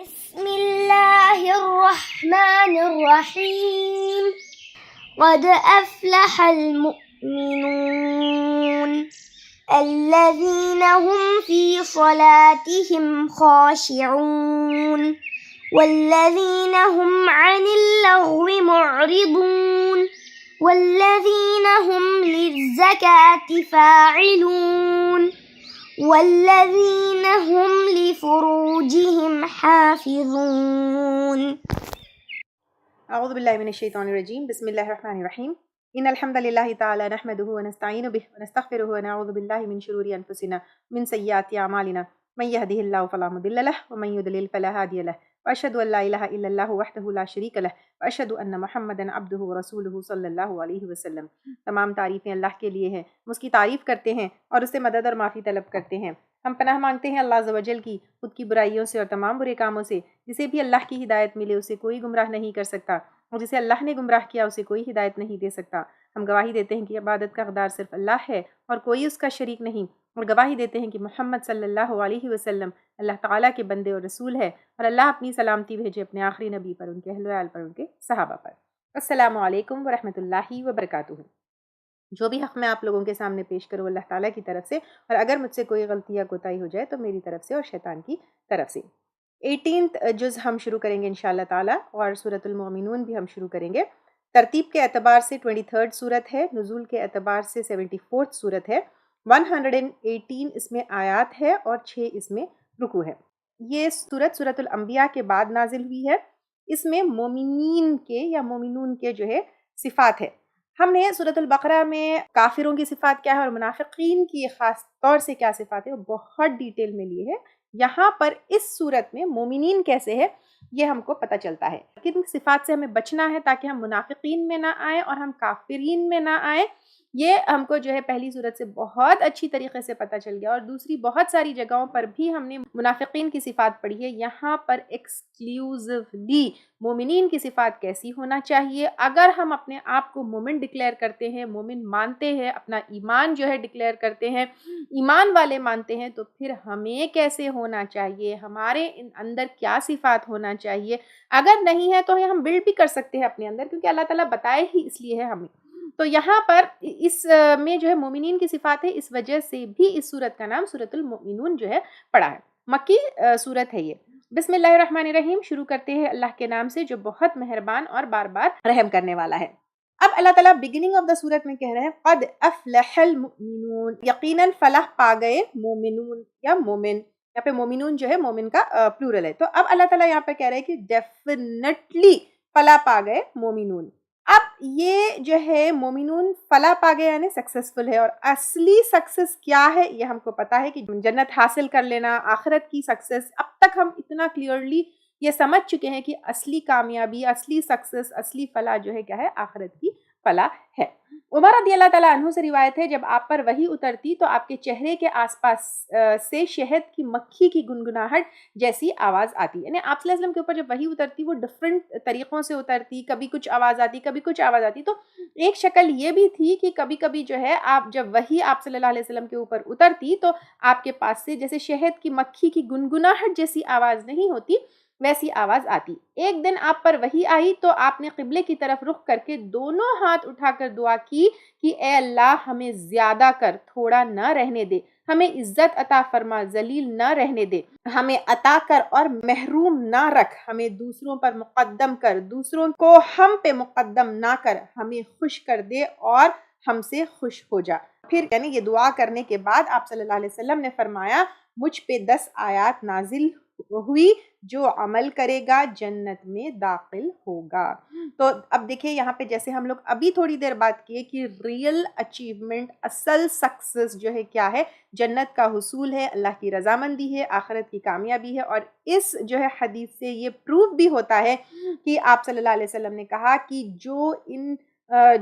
بسم الله الرحمن الرحيم قد أفلح المؤمنون الذين هم في صلاتهم خاشعون والذين هم عن اللغو معرضون والذين هم للزكاة فاعلون والذين هم لفروجهم حافظون. اعوذ باللہ من الشیطان الرجیم. بسم اللہ الرحمن الرحیم. ان الحمد للہ تعالی نحمده ونستعین به ونستغفره ونعوذ باللہ من شرور انفسنا من سیئات اعمالنا من يهده الله فلا مضل له ومن يضلل فلا هادي له واشهد ان لا الہ الا اللہ وحدہ لا شریک له واشهد ان محمدا عبدہ ورسولہ صلی اللہ علیہ وسلم. تمام تعریفیں اللہ کے لیے ہیں. ہم اس کی تعریف کرتے ہیں اور اس سے مدد اور معافی طلب کرتے ہیں. ہم پناہ مانگتے ہیں اللہ عز و جل کی خود کی برائیوں سے اور تمام برے کاموں سے. جسے بھی اللہ کی ہدایت ملے اسے کوئی گمراہ نہیں کر سکتا اور جسے اللہ نے گمراہ کیا اسے کوئی ہدایت نہیں دے سکتا. ہم گواہی دیتے ہیں کہ عبادت کا حقدار صرف اللہ ہے اور کوئی اس کا شریک نہیں، اور گواہی دیتے ہیں کہ محمد صلی اللہ علیہ وسلم اللہ تعالیٰ کے بندے اور رسول ہے، اور اللہ اپنی سلامتی بھیجے اپنے آخری نبی پر، ان کے اہل و عیال پر، ان کے صحابہ پر. السلام علیکم ورحمۃ اللہ وبرکاتہ. جو بھی حق میں آپ لوگوں کے سامنے پیش کروں اللہ تعالیٰ کی طرف سے، اور اگر مجھ سے کوئی غلطی یا کوتاہی ہو جائے تو میری طرف سے اور شیطان کی طرف سے. 18th جز ہم شروع کریں گے انشاءاللہ تعالیٰ، اور سورۃ المؤمنون بھی ہم شروع کریں گے. ترتیب کے اعتبار سے 23rd سورت ہے، نزول کے اعتبار سے 74th سورت ہے. 118 اس میں آیات ہے اور 6 اس میں رکوع ہے. یہ سورت الانبیاء کے بعد نازل ہوئی ہے. اس میں مومنین کے یا مومنون کے جو ہے صفات ہے. ہم نے سورۃ البقرہ میں کافروں کی صفات کیا ہے اور منافقین کی خاص طور سے کیا صفات ہے وہ بہت ڈیٹیل میں لیے ہے. یہاں پر اس صورت میں مومنین کیسے ہے یہ ہم کو پتہ چلتا ہے. کن صفات سے ہمیں بچنا ہے تاکہ ہم منافقین میں نہ آئیں اور ہم کافرین میں نہ آئیں، یہ ہم کو جو ہے پہلی صورت سے بہت اچھی طریقے سے پتہ چل گیا. اور دوسری بہت ساری جگہوں پر بھی ہم نے منافقین کی صفات پڑھی ہے. یہاں پر ایکسکلوزیولی مومنین کی صفات کیسی ہونا چاہیے. اگر ہم اپنے آپ کو مومن ڈکلیئر کرتے ہیں، مومن مانتے ہیں، اپنا ایمان جو ہے ڈکلیئر کرتے ہیں، ایمان والے مانتے ہیں، تو پھر ہمیں کیسے ہونا چاہیے، ہمارے اندر کیا صفات ہونا چاہیے. اگر نہیں ہے تو ہم بلڈ بھی کر سکتے ہیں اپنے اندر، کیونکہ اللہ تعالیٰ بتائے ہی اس لیے ہے ہمیں. تو یہاں پر اس میں جو ہے مومنین کی صفات ہے، اس وجہ سے بھی اس سورت کا نام سورۃ المؤمنون جو ہے پڑا ہے. مکی سورت ہے یہ. بسم اللہ الرحمن الرحیم. شروع کرتے ہیں اللہ کے نام سے جو بہت مہربان اور بار بار رحم کرنے والا ہے. اب اللہ تعالیٰ بگننگ آف دا سورت میں کہہ رہے ہیں قد افلح المؤمنون، یقیناً فلاح پا گئے مومنون یا مومن. یہاں پہ مومنون جو ہے مومن کا پلورل ہے. تو اب اللہ تعالیٰ یہاں پہ کہہ رہے ہیں کہ ڈیفینیٹلی فلاح پا گئے مومنون. اب یہ جو ہے مومنون فلاح پا گئے یعنی سکسیسفل ہے، اور اصلی سکسیس کیا ہے یہ ہم کو پتا ہے کہ جنت حاصل کر لینا، آخرت کی سکسیس. اب تک ہم اتنا کلیئرلی یہ سمجھ چکے ہیں کہ اصلی کامیابی، اصلی سکسیس، اصلی فلاح جو ہے کیا ہے، آخرت کی فلاح ہے. عمر رضی اللہ تعالیٰ عنہ سے روایت ہے جب آپ پر وحی اترتی تو آپ کے چہرے کے آس پاس سے شہد کی مکھی کی گنگناہٹ جیسی آواز آتی. یعنی آپ صلی اللہ علیہ وسلم کے اوپر جب وحی اترتی وہ ڈفرینٹ طریقوں سے اترتی، کبھی کچھ آواز آتی، کبھی کچھ آواز آتی. تو ایک شکل یہ بھی تھی کہ کبھی کبھی جو ہے آپ جب وحی آپ صلی اللہ علیہ وسلم کے اوپر اترتی تو آپ کے پاس سے جیسے شہد کی مکھی کی گنگناہٹ جیسی آواز نہیں ہوتی ویسی آواز آتی. ایک دن آپ پر وحی آئی تو آپ نے قبلے کی طرف رخ کر کے دونوں ہاتھ اٹھا کر دعا کی کہ اے اللہ ہمیں زیادہ کر، تھوڑا نہ رہنے دے، ہمیں عزت عطا فرما، ذلیل نہ رہنے دے، ہمیں عطا کر اور محروم نہ رکھ، ہمیں دوسروں پر مقدم کر، دوسروں کو ہم پہ مقدم نہ کر، ہمیں خوش کر دے اور ہم سے خوش ہو جا. پھر یعنی یہ دعا کرنے کے بعد آپ صلی اللہ علیہ وسلم نے فرمایا مجھ پہ 10 آیات نازل ہوئی، جو عمل کرے گا جنت میں داخل ہوگا. تو اب دیکھیں یہاں پہ جیسے ہم لوگ ابھی تھوڑی دیر بات کیے کہ ریئل اچیومنٹ، اصل سکسس جو ہے کیا ہے، جنت کا حصول ہے، اللہ کی رضامندی ہے، آخرت کی کامیابی ہے. اور اس جو ہے حدیث سے یہ پروف بھی ہوتا ہے کہ آپ صلی اللہ علیہ وسلم نے کہا کہ جو ان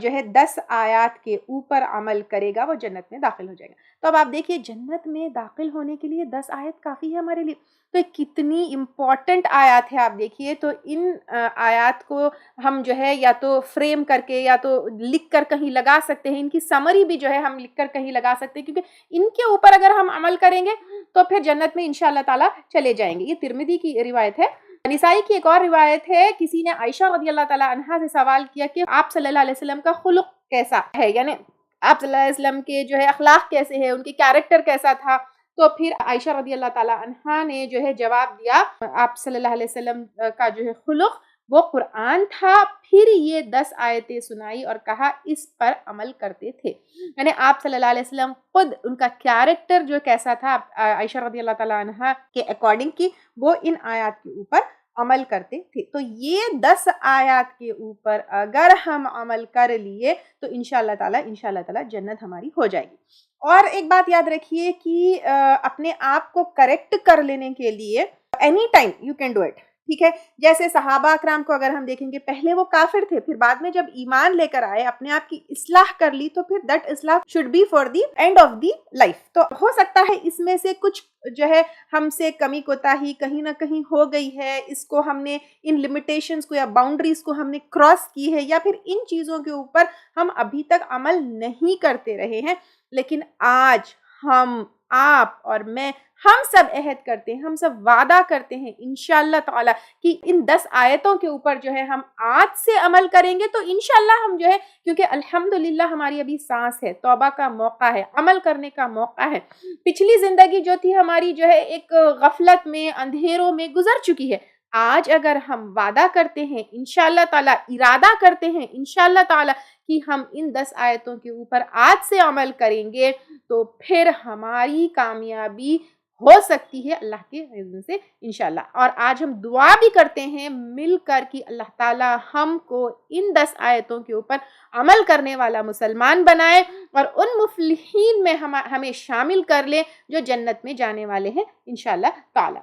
جو ہے 10 آیات کے اوپر عمل کرے گا وہ جنت میں داخل ہو جائے گا. تو اب آپ دیکھیے جنت میں داخل ہونے کے لیے 10 آیت کافی ہے ہمارے لیے. تو کتنی امپورٹنٹ آیات ہے آپ دیکھیے. تو ان آیات کو ہم جو ہے یا تو فریم کر کے یا تو لکھ کر کہیں لگا سکتے ہیں، ان کی سمری بھی جو ہے ہم لکھ کر کہیں لگا سکتے ہیں، کیونکہ ان کے اوپر اگر ہم عمل کریں گے تو پھر جنت میں انشاءاللہ تعالیٰ چلے جائیں گے. یہ ترمذی کی روایت ہے. نسائی کی ایک اور روایت ہے، کسی نے عائشہ رضی اللہ تعالیٰ عنہا سے سوال کیا کہ آپ صلی اللہ علیہ وسلم کا خلق کیسا ہے، یعنی آپ صلی اللہ علیہ وسلم کے جو ہے اخلاق کیسے ہیں، ان کے کیریکٹر کیسا تھا. تو پھر عائشہ رضی اللہ تعالیٰ عنہا نے جو ہے جواب دیا، آپ صلی اللہ علیہ وسلم کا جو ہے خلق وہ قرآن تھا. پھر یہ 10 آیتیں سنائی اور کہا اس پر عمل کرتے تھے. یعنی آپ صلی اللہ علیہ وسلم خود ان کا کیریکٹر جو کیسا تھا عائشہ رضی اللہ تعالیٰ عنہا کے اکارڈنگ کی وہ ان آیات کے اوپر عمل کرتے تھے. تو یہ 10 آیات کے اوپر اگر ہم عمل کر لیے تو انشاءاللہ تعالیٰ جنت ہماری ہو جائے گی. اور ایک بات یاد رکھیے کہ اپنے آپ کو کریکٹ کر لینے کے لیے any time you can do it. ٹھیک ہے، جیسے صحابہ اکرام کو اگر ہم دیکھیں گے، پہلے وہ کافر تھے، پھر بعد میں جب ایمان لے کر آئے، اپنے آپ کی اصلاح کر لی، تو پھر دیٹ اصلاح should be for the end of the life. تو ہو سکتا ہے اس میں سے کچھ جو ہے ہم سے کمی کوتاہی کہیں نہ کہیں ہو گئی ہے، اس کو ہم نے ان لمیٹیشنز کو یا باؤنڈریز کو ہم نے کراس کی ہے، یا پھر ان چیزوں کے اوپر ہم ابھی تک عمل نہیں کرتے رہے ہیں. لیکن آج ہم، آپ اور میں، ہم سب عہد کرتے ہیں، ہم سب وعدہ کرتے ہیں انشاءاللہ تعالی کہ ان 10 آیتوں کے اوپر جو ہے ہم آج سے عمل کریں گے. تو انشاءاللہ ہم جو ہے، کیونکہ الحمدللہ ہماری ابھی سانس ہے، توبہ کا موقع ہے، عمل کرنے کا موقع ہے. پچھلی زندگی جو تھی ہماری جو ہے ایک غفلت میں، اندھیروں میں گزر چکی ہے. آج اگر ہم وعدہ کرتے ہیں انشاءاللہ تعالی، ارادہ کرتے ہیں انشاءاللہ تعالی کہ ہم ان 10 آیتوں کے اوپر آج سے عمل کریں گے، تو پھر ہماری کامیابی ہو سکتی ہے اللہ کے اذن سے انشاءاللہ. اور آج ہم دعا بھی کرتے ہیں مل کر کہ اللہ تعالی ہم کو ان 10 آیتوں کے اوپر عمل کرنے والا مسلمان بنائے اور ان مفلحین میں ہمیں شامل کر لے جو جنت میں جانے والے ہیں انشاءاللہ تعالی.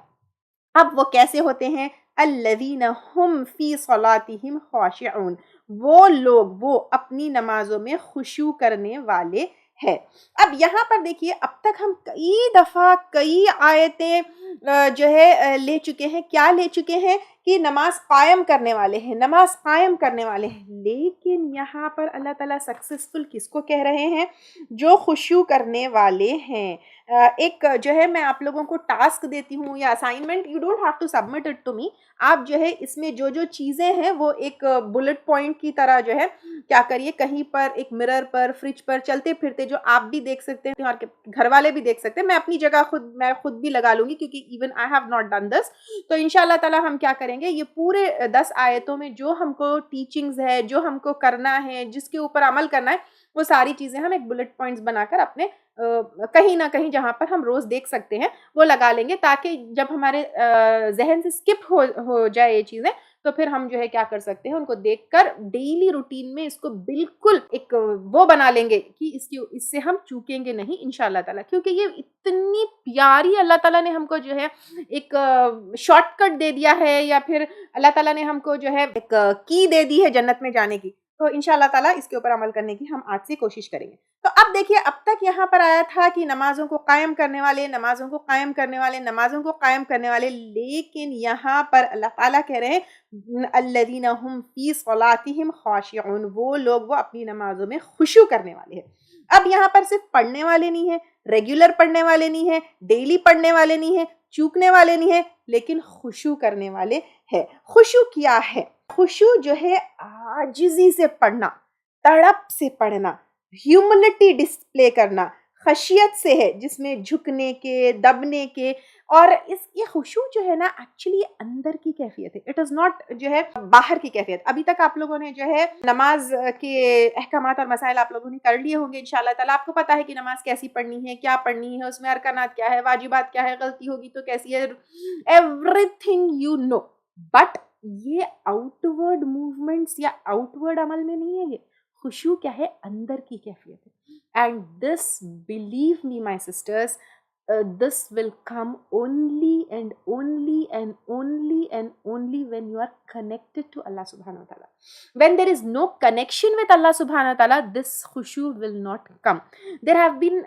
اب وہ کیسے ہوتے ہیں؟ الذین ہم فی صلاتہم خاشعون، وہ لوگ وہ اپنی نمازوں میں خشوع کرنے والے ہے. اب یہاں پر دیکھیے، اب تک ہم کئی دفعہ کئی آیتیں جو ہے لے چکے ہیں. کیا لے چکے ہیں؟ کہ نماز قائم کرنے والے ہیں، نماز قائم کرنے والے ہیں. لیکن یہاں پر اللہ تعالیٰ سکسیسفل کس کو کہہ رہے ہیں؟ جو خشوع کرنے والے ہیں. ایک جو ہے میں آپ لوگوں کو ٹاسک دیتی ہوں یا assignment, you don't have to submit it to me. آپ جو ہے اس میں جو جو چیزیں ہیں وہ ایک بلٹ پوائنٹ کی طرح جو ہے کیا کریے، کہیں پر ایک مرر پر، فریج پر چلتے پھرتے جو آپ بھی دیکھ سکتے ہیں اور گھر والے بھی دیکھ سکتے ہیں. میں اپنی جگہ خود بھی لگا لوں گی کیونکہ even I have not done this. تو انشاءاللہ تعالی ہم کیا کریں گے، یہ پورے 10 آیتوں میں جو ہم کو ٹیچنگز ہے، جو ہم کو کرنا ہے، جس کے اوپر عمل کرنا ہے، وہ ساری چیزیں ہم ایک بلٹ پوائنٹس بنا کر اپنے کہیں نہ کہیں جہاں پر ہم روز دیکھ سکتے ہیں وہ لگا لیں گے، تاکہ جب ہمارے ذہن سے سکپ ہو جائے یہ چیزیں تو پھر ہم جو ہے کیا کر سکتے ہیں، ان کو دیکھ کر ڈیلی روٹین میں اس کو بالکل ایک وہ بنا لیں گے کہ اس سے ہم چوکیں گے نہیں انشاءاللہ تعالیٰ. کیونکہ یہ اتنی پیاری اللہ تعالیٰ نے ہم کو جو ہے ایک شارٹ کٹ دے دیا ہے، یا پھر اللہ تعالیٰ نے ہم کو جو ہے ایک کی دے دی ہے جنت میں جانے کی. تو انشاءاللہ تعالیٰ اس کے اوپر عمل کرنے کی ہم آج سے کوشش کریں گے. تو اب دیکھیے، اب تک یہاں پر آیا تھا کہ نمازوں کو قائم کرنے والے، نمازوں کو قائم کرنے والے، نمازوں کو قائم کرنے والے. لیکن یہاں پر اللہ تعالیٰ کہہ رہے ہیں الذین ہم فی صلاتہم خاشعون، وہ لوگ وہ اپنی نمازوں میں خشوع کرنے والے ہیں. اب یہاں پر صرف پڑھنے والے نہیں ہیں، ریگولر پڑھنے والے نہیں ہیں، ڈیلی پڑھنے والے نہیں ہیں، چوکنے والے نہیں ہیں، لیکن خشوع کرنے والے ہیں. خشوع کیا ہے؟ خشوع جو ہے عاجزی سے پڑھنا، تڑپ سے پڑھنا، ہیوملٹی ڈسپلے کرنا، خشیت سے ہے، جس میں جھکنے کے، دبنے کے. اور یہ خشوع جو ہے نا ایکچولی اندر کی کیفیت ہے، اٹ از ناٹ جو ہے باہر کی کیفیت. ابھی تک آپ لوگوں نے جو ہے نماز کے احکامات اور مسائل آپ لوگوں نے کر لیے ہوں گے انشاءاللہ تعالیٰ. آپ کو پتا ہے کہ نماز کیسی پڑھنی ہے، کیا پڑھنی ہے، اس میں ارکانات کیا ہے، واجبات کیا ہے، غلطی ہوگی تو کیسی ہے، everything you know. But یہ آؤٹ ورڈ موومنٹس یا آؤٹ ورڈ عمل میں نہیں ہے. یہ خشوع کیا ہے؟ اندر کی کیفیت ہے. And this believe me my sisters, this will come only and only and only and only when you are connected to Allah subhanahu wa ta'ala. When there is no connection with Allah subhanahu wa ta'ala, this khushu will not come. There have been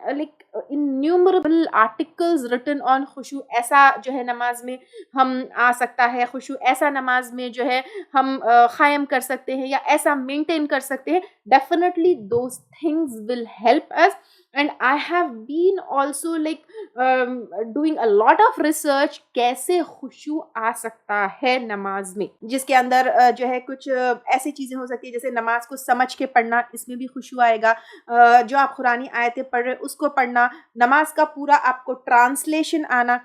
innumerable articles written on khushu. ایسا جو ہے نماز میں ہم آ سکتا ہے خشوع، ایسا نماز میں جو ہے ہم قائم کر سکتے ہیں، یا ایسا مینٹین کر سکتے ہیں. Definitely those things will help us. And I have been also like doing a lot of research کیسے خشوع آ سکتا ہے نماز میں، جس کے اندر جو ہے کچھ ایسی چیزیں ہو سکتی ہے جیسے نماز کو سمجھ کے پڑھنا، اس میں بھی خشوع آئے گا. جو آپ قرآنی آیتیں پڑھ رہے اس کو پڑھنا، نماز کا پورا آپ کو ٹرانسلیشن آنا.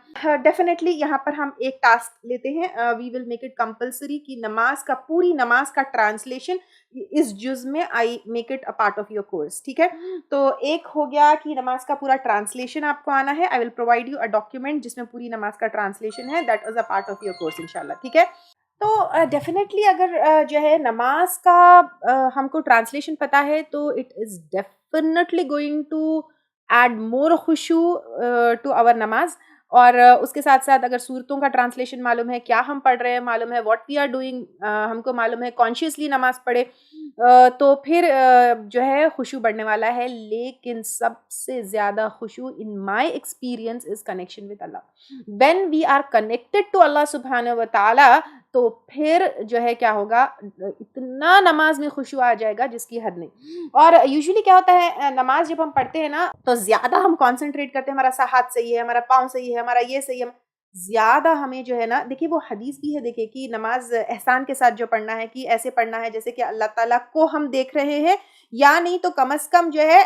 ڈیفینیٹلی یہاں پر ہم ایک ٹاسک لیتے ہیں، وی ول میک اٹ کمپلسری کہ نماز کا پوری نماز کا ٹرانسلیشن اس جز میں I make it a part of your course. ٹھیک ہے، تو ایک ہو گیا کہ نماز کا پورا ٹرانسلیشن آپ کو آنا ہے. I will provide you a document جس میں پوری نماز کا ٹرانسلیشن ہے، that is a part of your course انشاءاللہ. ٹھیک ہے، تو ڈیفینیٹلی اگر جو ہے نماز کا ہم کو ٹرانسلیشن پتا ہے تو it is definitely going to add more خشوع ٹو آور نماز. اور اس کے ساتھ ساتھ اگر صورتوں کا ٹرانسلیشن معلوم ہے، کیا ہم پڑھ رہے ہیں معلوم ہے، واٹ وی آر ڈوئنگ ہم کو معلوم ہے، کانشیسلی نماز پڑھے تو پھر جو ہے خشوع بڑھنے والا ہے. لیکن سب سے زیادہ خشوع in my experience is connection with اللہ. When we are connected to اللہ سبحانہ و تعالی تو پھر جو ہے کیا ہوگا، اتنا نماز میں خشوع آ جائے گا جس کی حد نہیں. اور یوزلی کیا ہوتا ہے، نماز جب ہم پڑھتے ہیں نا تو زیادہ ہم کانسنٹریٹ کرتے ہیں، ہمارا ہاتھ صحیح ہے، ہمارا پاؤں صحیح ہے، ہمارا یہ صحیح ہے. زیادہ ہمیں جو ہے نا، دیکھیے وہ حدیث بھی ہے، دیکھیے کہ نماز احسان کے ساتھ جو پڑھنا ہے کہ ایسے پڑھنا ہے جیسے کہ اللہ تعالیٰ کو ہم دیکھ رہے ہیں، یا نہیں تو کم از کم جو ہے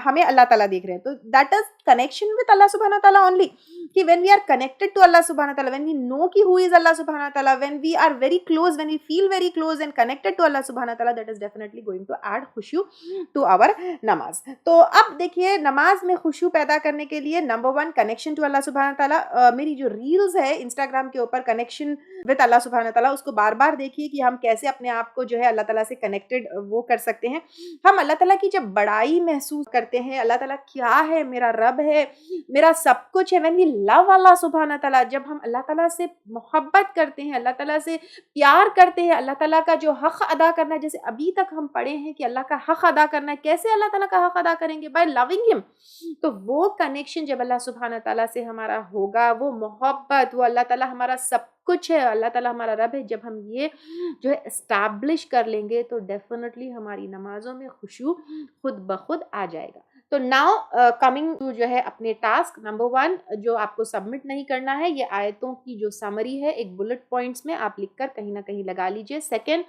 ہمیں اللہ تعالیٰ دیکھ رہے ہیں. تو دیٹ از کنیکشن وتھ اللہ سبحانہ تعالیٰ اونلی. کہ when we are connected to Allah subhanahu wa ta'ala, when we know ki who is Allah subhanahu wa ta'ala, when we are very close, when we feel very close and connected to Allah subhanahu wa ta'ala, that is definitely going to add khushu to our namaz. تو اب دیکھیے نماز میں خشوع پیدا کرنے کے لیے number 1 connection to اللہ سبحانہ wa ta'ala. میری جو ریلز ہے انسٹاگرام کے اوپر کنیکشن وتھ اللہ سبحانہ wa ta'ala، اس کو بار بار دیکھیے کہ ہم کیسے اپنے آپ کو جو ہے اللہ تعالیٰ سے کنیکٹڈ وہ کر سکتے ہیں. ہم اللہ تعالیٰ کی جب بڑائی محسوس کرتے ہیں، اللہ تعالیٰ کیا ہے، میرا رب ہے، میرا سب کچھ ہے. when we love اللہ سبحانہ تعالیٰ، جب ہم اللہ تعالیٰ سے محبت کرتے ہیں، اللہ تعالیٰ سے پیار کرتے ہیں، اللہ تعالیٰ کا جو حق ادا کرنا ہے، جیسے ابھی تک ہم پڑھے ہیں کہ اللہ کا حق ادا کرنا ہے، کیسے اللہ تعالیٰ کا حق ادا کریں گے؟ بائی لونگ ہم. تو وہ کنیکشن جب اللہ سبحانہ تعالیٰ سے ہمارا ہوگا، وہ محبت، وہ اللہ تعالیٰ ہمارا سب کچھ ہے، اللہ تعالیٰ ہمارا رب ہے، جب ہم یہ جو ہے اسٹیبلش کر لیں گے تو ڈیفینیٹلی ہماری نمازوں میں خشوع خود بخود آ جائے گا. تو ناؤ کمنگ ٹو جو ہے اپنے ٹاسک نمبر 1 جو آپ کو سبمٹ نہیں کرنا ہے، یہ آیتوں کی جو سمری ہے ایک بلٹ پوائنٹس میں آپ لکھ کر کہیں نہ کہیں لگا لیجئے. سیکنڈ،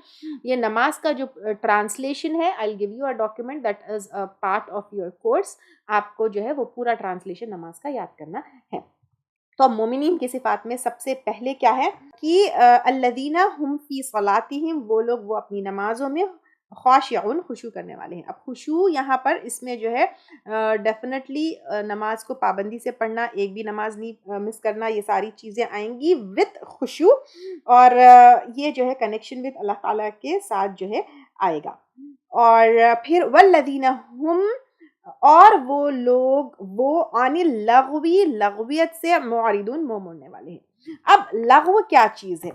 یہ نماز کا جو ٹرانسلیشن ہے، I'll give you a document that is a part of your course. آپ کو جو ہے وہ پورا ٹرانسلیشن نماز کا یاد کرنا ہے. تو اب مومنین کی صفات میں سب سے پہلے کیا ہے کہ الذین هم فی صلاتہم، وہ لوگ وہ اپنی نمازوں میں خاشعون، خشوع کرنے والے ہیں. اب خشوع یہاں پر اس میں جو ہے ڈیفینیٹلی نماز کو پابندی سے پڑھنا، ایک بھی نماز نہیں مس کرنا، یہ ساری چیزیں آئیں گی وتھ خشوع. اور یہ جو ہے کنیکشن وتھ اللہ تعالیٰ کے ساتھ جو ہے آئے گا. اور پھر والذین ہم، اور وہ لوگ وہ عن اللغوی، لغویت سے معرضون، منہ موڑنے والے ہیں. اب لغو کیا چیز ہے؟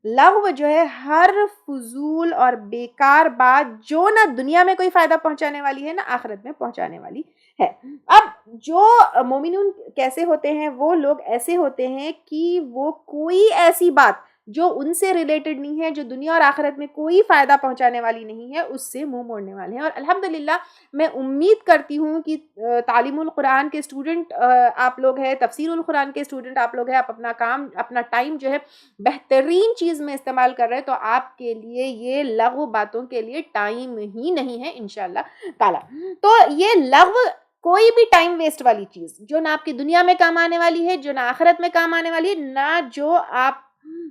لغو جو ہے ہر فضول اور بیکار بات جو نہ دنیا میں کوئی فائدہ پہنچانے والی ہے نہ آخرت میں پہنچانے والی ہے. اب جو مومنون کیسے ہوتے ہیں، وہ لوگ ایسے ہوتے ہیں کہ وہ کوئی ایسی بات جو ان سے ریلیٹڈ نہیں ہے، جو دنیا اور آخرت میں کوئی فائدہ پہنچانے والی نہیں ہے، اس سے منہ موڑنے والے ہیں. اور الحمدللہ میں امید کرتی ہوں کہ تعلیم القرآن کے اسٹوڈنٹ آپ لوگ ہیں، تفسیر القرآن کے اسٹوڈنٹ آپ لوگ ہیں، آپ اپنا کام، اپنا ٹائم جو ہے بہترین چیز میں استعمال کر رہے ہیں، تو آپ کے لیے یہ لغو باتوں کے لیے ٹائم ہی نہیں ہے انشاءاللہ تعالی. تو یہ لغو کوئی بھی ٹائم ویسٹ والی چیز جو نہ آپ کی دنیا میں کام آنے والی ہے، جو نہ آخرت میں کام آنے والی ہے، نہ جو آپ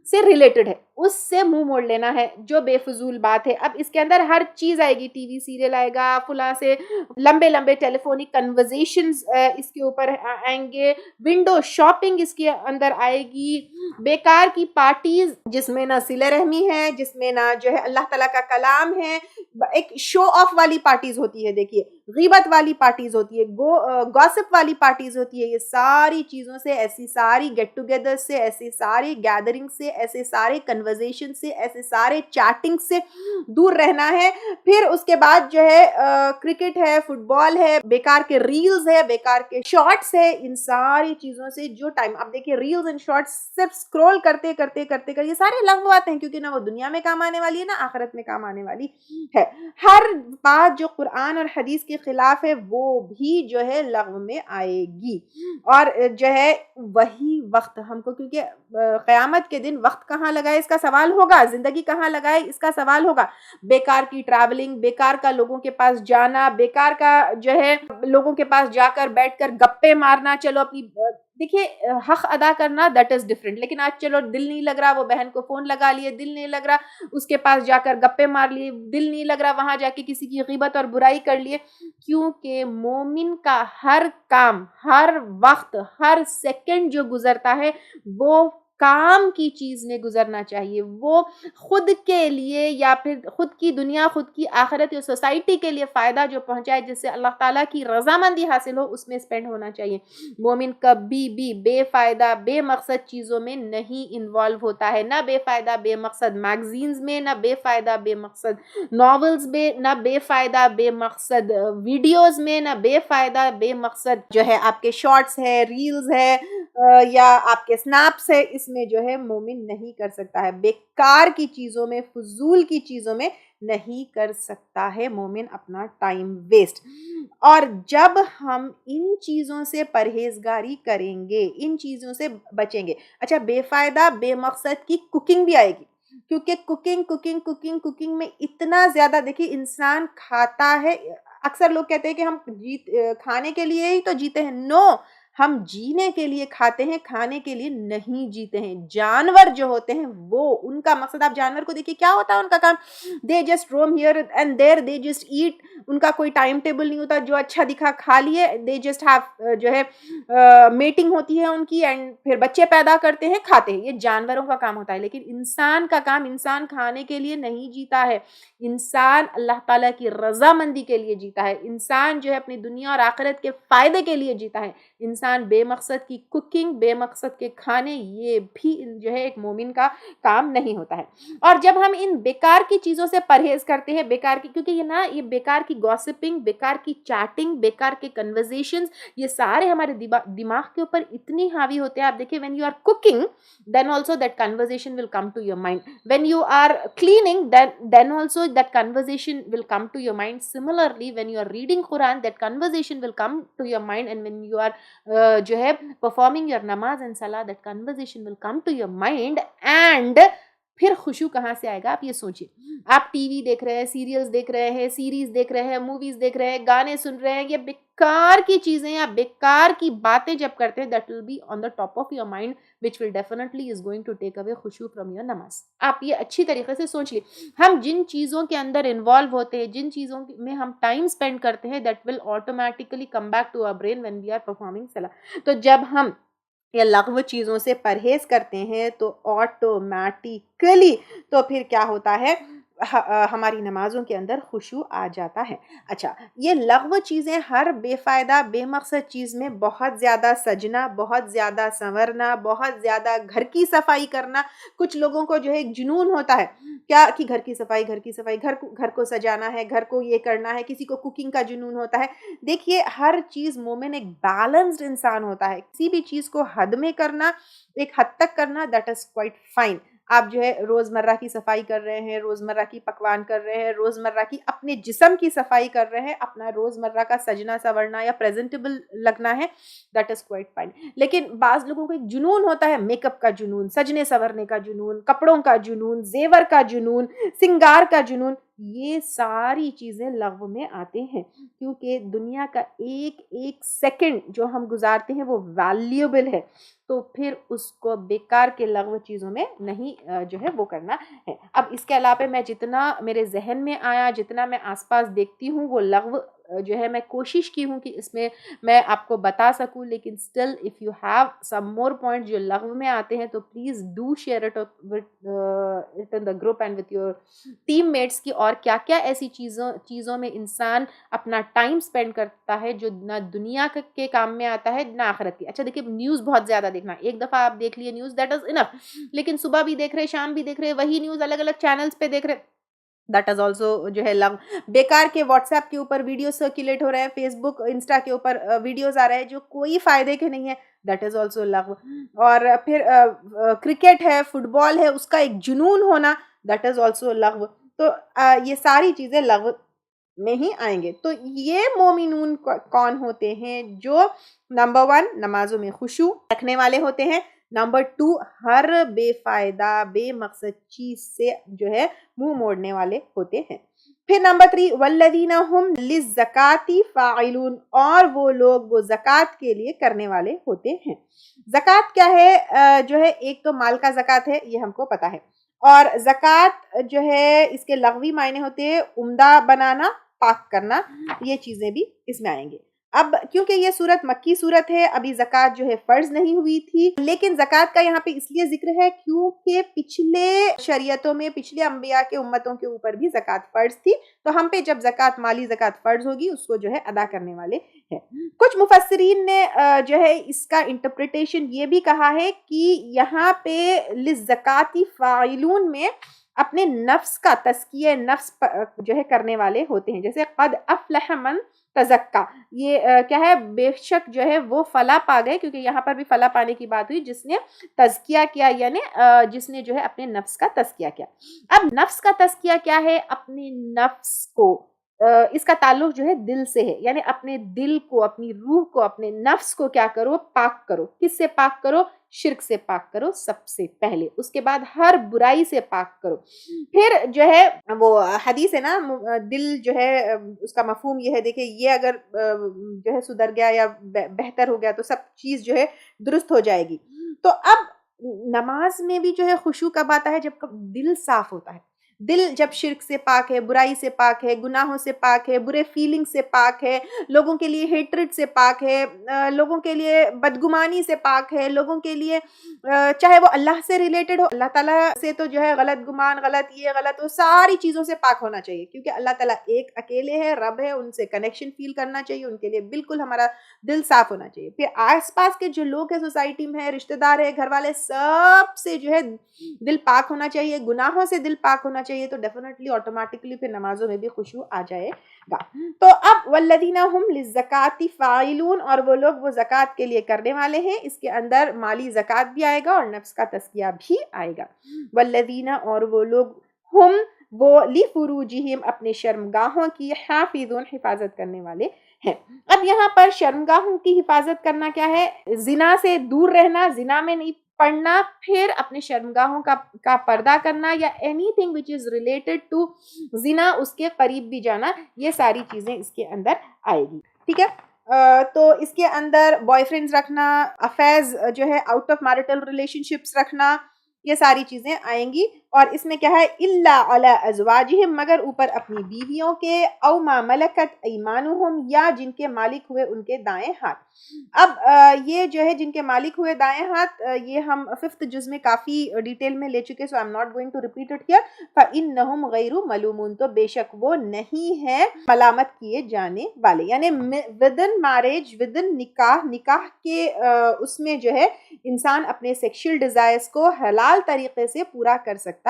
سے ریلیٹڈ ہے، اس سے منہ موڑ لینا ہے. جو بے فضول بات ہے، اب اس کے اندر ہر چیز آئے گی، ٹی وی سیریل آئے گا، فلاں سے لمبے لمبے ٹیلی فونک کنورزیشنز اس کے اوپر آئیں گے، ونڈو شاپنگ اس کے اندر آئے گی، بیکار کی پارٹیز جس میں نہ صلہ رحمی ہے، جس میں نہ جو ہے اللہ تعالیٰ کا کلام ہے، ایک شو آف والی پارٹیز ہوتی ہے، دیکھیے غیبت والی پارٹیز ہوتی ہے، گاسپ والی پارٹیز ہوتی ہے. یہ ساری چیزوں سے، ایسی ساری گیٹ ٹوگیدر سے، ایسی ساری گیدرنگ سے سے, ایسے سارے کنورزیشن سے, ایسے سارے چیٹنگ سے دور رہنا ہے. پھر اس کے بعد جو ہے کرکٹ ہے, فٹ بال ہے, بیکار کے ریلز ہے, بیکار کے شارٹس ہے, ان ساری چیزوں سے جو ٹائم, اب دیکھیے ریلز اینڈ شارٹس صرف اسکرول کرتے کرتے کرتے کرتے یہ سارے لغوات ہیں, کیونکہ نہ وہ دنیا میں کام آنے والی ہے نہ آخرت میں کام آنے والی ہے. ہر بات جو قرآن اور حدیث کے خلاف ہے وہ بھی جو ہے لغو میں آئے گی. اور جو ہے وہی وقت ہم کو, کیونکہ قیامت کے دن وقت کہاں لگائے اس کا سوال ہوگا, زندگی کہاں لگائے اس کا سوال ہوگا. بیکار کی ٹریولنگ, بیکار کا لوگوں کے پاس جانا, بیکار کا جو ہے لوگوں کے پاس جا کر بیٹھ کر گپے مارنا, چلو اپنی دیکھیے حق ادا کرنا دیٹ از ڈفرینٹ, لیکن آج چلو دل نہیں لگ رہا, وہ بہن کو فون لگا لیے, دل نہیں لگ رہا اس کے پاس جا کر گپے مار لیے, دل نہیں لگ رہا وہاں جا کے کسی کی غیبت اور برائی کر لیے. کیونکہ مومن کا ہر کام, ہر وقت, ہر سیکنڈ جو گزرتا ہے وہ کام کی چیز میں گزرنا چاہیے. وہ خود کے لیے یا پھر خود کی دنیا, خود کی آخرت یا سوسائٹی کے لیے فائدہ جو پہنچائے, جس سے اللہ تعالیٰ کی رضامندی حاصل ہو, اس میں اسپینڈ ہونا چاہیے. مومن کبھی بھی بے فائدہ بے مقصد چیزوں میں نہیں انوالو ہوتا ہے, نہ بے فائدہ بے مقصد میگزینز میں, نہ بے فائدہ بے مقصد ناولز میں, نہ بے فائدہ بے مقصد ویڈیوز میں, نہ بے فائدہ بے مقصد جو ہے آپ کے شارٹس ہے, ریلز ہے یا آپ کے سنیپس ہے, اس میں جو ہے مومن نہیں کر سکتا ہے. بیکار کی چیزوں میں, فضول کی چیزوں میں نہیں کر سکتا ہے مومن اپنا ٹائم ویسٹ. اور جب ہم ان چیزوں سے پرہیزگاری کریں گے, ان چیزوں سے بچیں گے. اچھا, بے فائدہ بے مقصد کی کوکنگ بھی آئے گی, کیونکہ کوکنگ میں اتنا زیادہ, دیکھیے انسان کھاتا ہے, اکثر لوگ کہتے ہیں کہ ہم کھانے کے لیے ہی تو جیتے ہیں. نو, ہم جینے کے لیے کھاتے ہیں, کھانے کے لیے نہیں جیتے ہیں. جانور جو ہوتے ہیں وہ, ان کا مقصد, آپ جانور کو دیکھیے کیا ہوتا ہے ان کا کام, they just roam here and there, they just eat. ان کا کوئی ٹائم ٹیبل نہیں ہوتا, جو اچھا دکھا کھا لیے. دے جسٹ ہیو جو ہے میٹنگ ہوتی ہے ان کی, اینڈ پھر بچے پیدا کرتے ہیں, کھاتے ہیں. یہ جانوروں کا کام ہوتا ہے. لیکن انسان کا کام, انسان کھانے کے لیے نہیں جیتا ہے, انسان اللہ تعالیٰ کی رضامندی کے لیے جیتا ہے. انسان جو ہے اپنی دنیا اور آخرت کے فائدے کے لیے جیتا ہے. انسان بے مقصد کی کوکنگ, بے مقصد کے کھانے, یہ بھی جو ہے ایک مومن کا کام نہیں ہوتا ہے. اور جب ہم ان بیکار کی چیزوں سے پرہیز کرتے ہیں, بیکار کی, کیونکہ یہ بیکار کی گوسپنگ, بیکار کی چیٹنگ, بیکار کے کنورزیشنز, یہ سارے ہمارے دماغ کے اوپر اتنی حاوی ہوتے ہیں. آپ دیکھیں when you are cooking then also that conversation will come to your mind. When you are cleaning then also that conversation will come to your mind. Similarly when you are reading Quran, that conversation will come to your mind. And when you are جو ہے performing your namaz and salah, that conversation will come to your mind. And پھر خشوع کہاں سے آئے گا, آپ یہ سوچیں. آپ ٹی وی دیکھ رہے ہیں, سیریلز دیکھ رہے ہیں, سیریز دیکھ رہے ہیں, موویز دیکھ رہے ہیں, گانے سن رہے ہیں, یہ بیکار کی چیزیں یا بیکار کی باتیں جب کرتے ہیں, that will be on the top of your mind, which will definitely is going to take away خشوع from your namaz. آپ یہ اچھی طریقے سے سوچ لیں. ہم جن چیزوں کے اندر انوالو ہوتے ہیں, جن چیزوں میں ہم ٹائم اسپینڈ کرتے ہیں, that will automatically come back to our brain when we are performing salah. تو جب ہم یا لغو چیزوں سے پرہیز کرتے ہیں تو آٹومیٹیکلی تو پھر کیا ہوتا ہے, ہماری نمازوں کے اندر خشوع آ جاتا ہے. اچھا, یہ لغو چیزیں, ہر بے فائدہ بے مقصد چیز میں بہت زیادہ سجنا, بہت زیادہ سنورنا, بہت زیادہ گھر کی صفائی کرنا. کچھ لوگوں کو جو ہے ایک جنون ہوتا ہے کیا کہ گھر کی صفائی, گھر کو سجانا ہے, گھر کو یہ کرنا ہے. کسی کو کوکنگ کا جنون ہوتا ہے. دیکھیے ہر چیز, مومن ایک بیلنسڈ انسان ہوتا ہے. کسی بھی چیز کو حد میں کرنا, ایک حد تک کرنا, دیٹ از کوائٹ فائن. آپ جو ہے روزمرہ کی صفائی کر رہے ہیں, روزمرہ کی پکوان کر رہے ہیں, روزمرہ کی اپنے جسم کی صفائی کر رہے ہیں, اپنا روزمرہ کا سجنا سورنا یا پریزنٹیبل لگنا ہے, دیٹ از کوائٹ فائن. لیکن بعض لوگوں کو ایک جنون ہوتا ہے, میک اپ کا جنون, سجنے سورنے کا جنون, کپڑوں کا جنون, زیور کا جنون, سنگار کا جنون. یہ ساری چیزیں لغو میں آتے ہیں, کیونکہ دنیا کا ایک ایک سیکنڈ جو ہم گزارتے ہیں وہ ویلیوبل ہے. تو پھر اس کو بیکار کے لغو چیزوں میں نہیں جو ہے وہ کرنا ہے. اب اس کے علاوہ میں جتنا میرے ذہن میں آیا, جتنا میں آس پاس دیکھتی ہوں, وہ لغو جو ہے میں کوشش کی ہوں کہ اس میں میں آپ کو بتا سکوں, لیکن still if you have some more point جو لغو میں آتے ہیں تو please do share it in the group and with your teammates کی, اور کیا کیا ایسی چیزوں میں انسان اپنا ٹائم اسپینڈ کرتا ہے جو نہ دنیا کے کام میں آتا ہے نہ آخرت کی. اچھا دیکھیے, نیوز بہت زیادہ دیکھنا, ایک دفعہ آپ دیکھ لیے نیوز دیٹ از انف, لیکن صبح بھی دیکھ رہے, شام بھی دیکھ رہے, وہی نیوز الگ الگ چینلز پہ دیکھ رہے, دیٹ از آلسو جو ہے لغو. بیکار کے واٹس ایپ کے اوپر ویڈیو سرکولیٹ ہو رہے ہیں, فیس بک انسٹا کے اوپر ویڈیوز آ رہے ہیں جو کوئی فائدے کے نہیں ہے, دیٹ از آلسو لغو. اور پھر کرکٹ ہے, فٹ بال ہے, اس کا ایک جنون ہونا, دیٹ از آلسو لغو. تو یہ ساری چیزیں لغو میں ہی آئیں گے. تو یہ مومنون کون ہوتے ہیں؟ جو نمبر 1 نمازوں میں خشوع رکھنے والے ہوتے ہیں, نمبر 2 ہر بے فائدہ بے مقصد چیز سے جو ہے منہ موڑنے والے ہوتے ہیں. پھر نمبر 3 والذین ہم للزکاۃ فاعلون, اور وہ لوگ وہ زکوٰۃ کے لیے کرنے والے ہوتے ہیں. زکوٰۃ کیا ہے؟ جو ہے ایک تو مال کا زکوٰۃ ہے, یہ ہم کو پتا ہے, اور زکوٰۃ جو ہے اس کے لغوی معنی ہوتے ہیں عمدہ بنانا, پاک کرنا, یہ چیزیں بھی اس میں آئیں گے. اب کیونکہ یہ صورت مکی صورت ہے, ابھی زکوٰۃ جو ہے فرض نہیں ہوئی تھی, لیکن زکوٰۃ کا یہاں پہ اس لیے ذکر ہے کیونکہ پچھلے شریعتوں میں پچھلے انبیاء کے امتوں کے اوپر بھی زکوٰۃ فرض تھی, تو ہم پہ جب زکوٰۃ مالی زکوٰۃ فرض ہوگی اس کو جو ہے ادا کرنے والے ہیں. کچھ مفسرین نے جو ہے اس کا انٹرپریٹیشن یہ بھی کہا ہے کہ یہاں پہ للزکاۃ فاعلون میں اپنے نفس کا تزکیہ نفس جو ہے کرنے والے ہوتے ہیں, جیسے قد افلح من تزکا, یہ کیا ہے, بے شک جو ہے وہ فلاح پا گئے, کیونکہ یہاں پر بھی فلاح پانے کی بات ہوئی, جس نے تزکیہ کیا, یعنی جس نے جو ہے اپنے نفس کا تزکیہ کیا. اب نفس کا تزکیہ کیا ہے؟ اپنے نفس کو, اس کا تعلق جو ہے دل سے ہے, یعنی اپنے دل کو, اپنی روح کو, اپنے نفس کو کیا کرو؟ پاک کرو. کس سے پاک کرو؟ شرک سے پاک کرو سب سے پہلے, اس کے بعد ہر برائی سے پاک کرو. پھر جو ہے وہ حدیث ہے نا, دل جو ہے اس کا مفہوم یہ ہے, دیکھیں یہ اگر جو ہے سدھر گیا یا بہتر ہو گیا تو سب چیز جو ہے درست ہو جائے گی. تو اب نماز میں بھی جو ہے خشوع کب آتا ہے؟ جب دل صاف ہوتا ہے. دل جب شرک سے پاک ہے, برائی سے پاک ہے, گناہوں سے پاک ہے, برے فیلنگ سے پاک ہے, لوگوں کے لیے ہیٹریٹ سے پاک ہے, لوگوں کے لیے بدگمانی سے پاک ہے, لوگوں کے لیے چاہے وہ اللہ سے ریلیٹڈ ہو, اللہ تعالیٰ سے تو جو ہے غلط گمان, غلط یہ غلط وہ ساری چیزوں سے پاک ہونا چاہیے, کیونکہ اللہ تعالیٰ ایک اکیلے ہے, رب ہے, ان سے کنیکشن فیل کرنا چاہیے, ان کے لیے بالکل ہمارا دل صاف ہونا چاہیے. پھر آس پاس کے جو لوگ ہیں, سوسائٹی میں ہے, رشتہ دار ہے, گھر والے, سب سے جو ہے دل پاک ہونا چاہیے, گناہوں سے دل پاک ہونا چاہیے, تو ڈیفینیٹلی آٹومیٹکلی پھر نمازوں میں بھی خشوع آ جائے گا. تو اب والذین ہم للزکاۃ فاعلون, اور وہ لوگ وہ زکوٰۃ کے لیے کرنے والے ہیں, اس کے اندر مالی زکوٰۃ بھی آئے گا اور نفس کا تزکیہ بھی آئے گا. والذین, اور وہ لوگ, ہم وہ لفروجہم اپنے شرمگاہوں کی حافظون حفاظت کرنے والے ہیں. اب یہاں پر شرمگاہوں کی حفاظت کرنا کیا ہے؟ زنا سے دور رہنا, زنا میں نہیں پڑھنا, پھر اپنے شرمگاہوں کا پردہ کرنا, یا anything which is related to زنا, اس کے قریب بھی جانا, یہ ساری چیزیں اس کے اندر آئے گی. ٹھیک ہے, تو اس کے اندر بوائے فرینڈز رکھنا, افیئرز جو ہے out of marital relation ships رکھنا, یہ ساری چیزیں آئیں گی. اور اس میں کیا ہے؟ الا علی ازواجہم, مگر اوپر اپنی بیویوں کے, او ما ملکت ایمانہم, یا جن کے مالک ہوئے ان کے دائیں ہاتھ. اب یہ جو ہے جن کے مالک ہوئے دائیں ہاتھ, یہ ہم 5th جز میں کافی ڈیٹیل میں لے چکے, so I am not going to repeat it here. فانہم غیر ملومون, تو بے شک وہ نہیں ہے ملامت کیے جانے والے, یعنی ودن میرج, ودن نکاح, نکاح کے اس میں جو ہے انسان اپنے سیکشل ڈیزائرز کو حلال طریقے سے پورا کر سکتا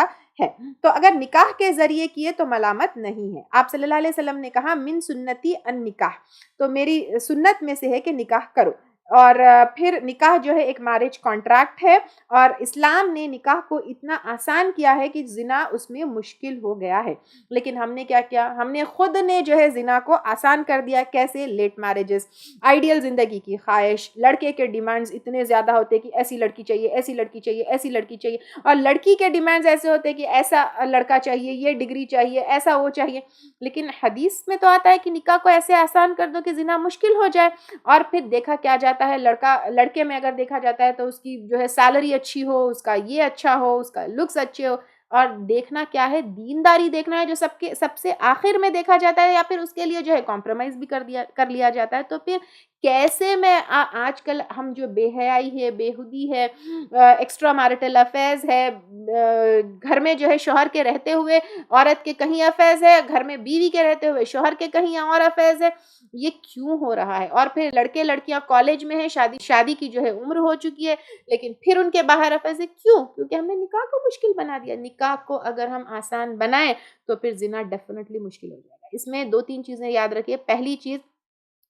ہے. تو اگر نکاح کے ذریعے کیے تو ملامت نہیں ہے. آپ صلی اللہ علیہ وسلم نے کہا من سنتی ان نکاح, تو میری سنت میں سے ہے کہ نکاح کرو. اور پھر نکاح جو ہے ایک میرج کانٹریکٹ ہے, اور اسلام نے نکاح کو اتنا آسان کیا ہے کہ زنا اس میں مشکل ہو گیا ہے. لیکن ہم نے کیا کیا؟ ہم نے خود نے جو ہے زنا کو آسان کر دیا. کیسے؟ لیٹ میرجز, آئیڈیل زندگی کی خواہش, لڑکے کے ڈیمانڈز اتنے زیادہ ہوتے کہ ایسی لڑکی چاہیے, ایسی لڑکی چاہیے, ایسی لڑکی چاہیے, اور لڑکی کے ڈیمانڈز ایسے ہوتے کہ ایسا لڑکا چاہیے, یہ ڈگری چاہیے, ایسا وہ چاہیے. لیکن حدیث میں تو آتا ہے کہ نکاح کو ایسے آسان کر دو کہ زنا مشکل ہو جائے. اور پھر دیکھا کیا جاتا ہے, لڑکے میں اگر دیکھا جاتا ہے تو اس کی جو ہے سیلری اچھی ہو, اس کا یہ اچھا ہو, اس کا لکس اچھے ہو, اور دیکھنا کیا ہے؟ دینداری دیکھنا ہے جو سب سے آخر میں دیکھا جاتا ہے، یا پھر اس کے لیے جو ہے کمپرومائز بھی کر لیا جاتا ہے. تو پھر کیسے میں آج کل ہم جو بے حیائی ہے، بےہودی ہے، ایکسٹرا میرٹل افیئرز ہے، گھر میں جو ہے شوہر کے رہتے ہوئے عورت کے کہیں افیئرز ہے، گھر میں بیوی کے رہتے ہوئے شوہر کے کہیں اور افیئرز ہے، یہ کیوں ہو رہا ہے؟ اور پھر لڑکے لڑکیاں کالج میں ہیں، شادی کی جو ہے عمر ہو چکی ہے، لیکن پھر ان کے باہر افیئرز ہے. کیوں؟ کیونکہ ہم نے نکاح کو مشکل بنا دیا. نکاح کو اگر ہم آسان بنائیں تو پھر زنا ڈیفینیٹلی مشکل ہو جائے گا. اس میں 2-3 چیزیں یاد رکھیے. پہلی چیز،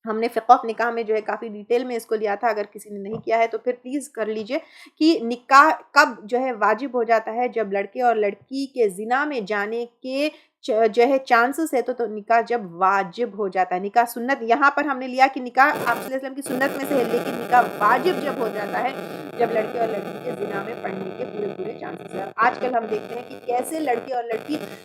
ہم نے فقہ نکاح میں جو ہے کافی ڈیٹیل میں اس کو لیا تھا، اگر کسی نے نہیں کیا ہے تو پھر پلیز کر لیجئے، کہ نکاح کب جو ہے واجب ہو جاتا ہے؟ جب لڑکے اور لڑکی کے زنا میں جانے کے جو ہے چانسز ہے تو نکاح جب واجب ہو جاتا ہے. نکاح سنت یہاں پر ہم نے لیا کہ نکاح آپ صلی اللہ علیہ وسلم کی سنت میں سے ہے، لیکن نکاح واجب جب ہو جاتا ہے جب لڑکے اور لڑکی کے زنا میں پڑنے کے پورے چانسز ہیں. آج کل ہم دیکھتے ہیں کہ کیسے لڑکے اور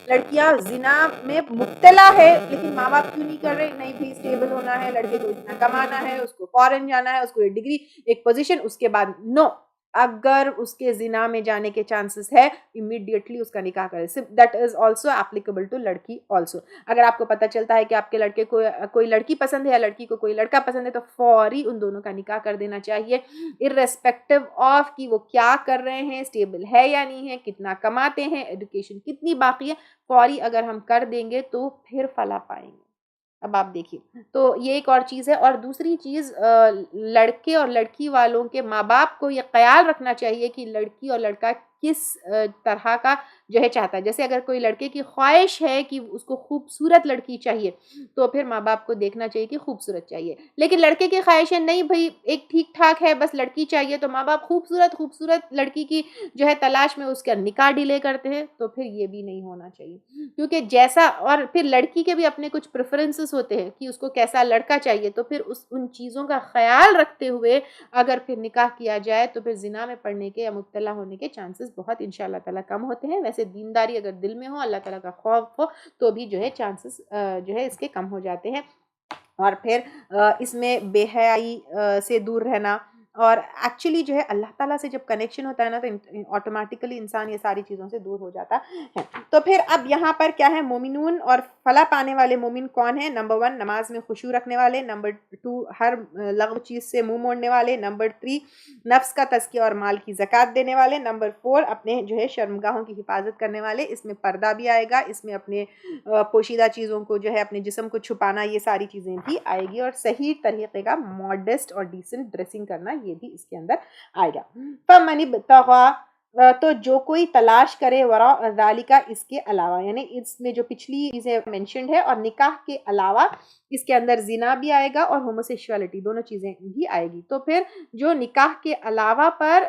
لڑکیاں زنا میں مبتلا ہے، لیکن ماں باپ کیوں نہیں کر رہے؟ نہیں بھی اسٹیبل ہونا ہے، لڑکے کو اتنا کمانا ہے، اس کو فورن جانا ہے، اس کو ایک ڈگری، ایک پوزیشن، اس کے بعد نو، اگر اس کے زنا میں جانے کے چانسز ہے امیڈیٹلی اس کا نکاح کرے. That is also applicable to لڑکی آلسو. اگر آپ کو پتہ چلتا ہے کہ آپ کے لڑکے کو کوئی لڑکی پسند ہے یا لڑکی کو کوئی لڑکا پسند ہے تو فوری ان دونوں کا نکاح کر دینا چاہیے، irrespective آف کہ وہ کیا کر رہے ہیں، اسٹیبل ہے یا نہیں ہے، کتنا کماتے ہیں، ایڈوکیشن کتنی باقی ہے. فوری اگر ہم کر دیں گے تو پھر فلاح پائیں گے. اب آپ دیکھیے، تو یہ ایک اور چیز ہے. اور دوسری چیز، لڑکے اور لڑکی والوں کے ماں باپ کو یہ خیال رکھنا چاہیے کہ لڑکی اور لڑکا کس طرح کا جو ہے چاہتا ہے. جیسے اگر کوئی لڑکے کی خواہش ہے کہ اس کو خوبصورت لڑکی چاہیے تو پھر ماں باپ کو دیکھنا چاہیے کہ خوبصورت چاہیے. لیکن لڑکے کی خواہش ہے نہیں بھائی ایک ٹھیک ٹھاک ہے بس لڑکی چاہیے، تو ماں باپ خوبصورت لڑکی کی جو ہے تلاش میں اس کا نکاح ڈیلے کرتے ہیں. تو پھر یہ بھی نہیں ہونا چاہیے، کیونکہ جیسا، اور پھر لڑکی کے بھی اپنے کچھ پریفرنسز ہوتے ہیں کہ اس کو کیسا لڑکا چاہیے. تو پھر ان چیزوں کا خیال رکھتے ہوئے اگر پھر نکاح کیا جائے تو پھر زنا میں پڑنے کے یا مبتلا ہونے کے چانسز بہت انشاءاللہ تعالیٰ کم ہوتے ہیں. ویسے دینداری اگر دل میں ہو، اللہ تعالیٰ کا خوف ہو، تو بھی جو ہے چانسز جو ہے اس کے کم ہو جاتے ہیں. اور پھر اس میں بے حیائی سے دور رہنا، اور ایکچولی جو ہے اللہ تعالیٰ سے جب کنیکشن ہوتا ہے نا تو آٹومیٹیکلی انسان یہ ساری چیزوں سے دور ہو جاتا ہے. تو پھر اب یہاں پر کیا ہے؟ مومنون اور فلاح پانے والے مومن کون ہیں؟ نمبر 1 نماز میں خشوع رکھنے والے، نمبر 2 ہر لغو چیز سے منہ موڑنے والے، نمبر 3 نفس کا تزکیہ اور مال کی زکوٰۃ دینے والے، نمبر 4 اپنے جو ہے شرمگاہوں کی حفاظت کرنے والے. اس میں پردہ بھی آئے گا، اس میں اپنے پوشیدہ چیزوں کو جو ہے اپنے جسم کو چھپانا، یہ ساری چیزیں بھی آئے گی. اور صحیح طریقے کا ماڈسٹ اور ڈیسنٹ ڈریسنگ کرنا، یہ بھی اس کے اندر آئے گا. فَمَنِ ابْتَغَىٰ، تو جو کوئی تلاش کرے وراء ذَلِکَ، اس کے علاوہ، یعنی اس میں جو پچھلی چیزیں مینشنڈ ہے اور نکاح کے علاوہ اس کے اندر زنا بھی آئے گا اور ہوموسیکشوالٹی، دونوں چیزیں بھی آئے گی. تو پھر جو نکاح کے علاوہ پر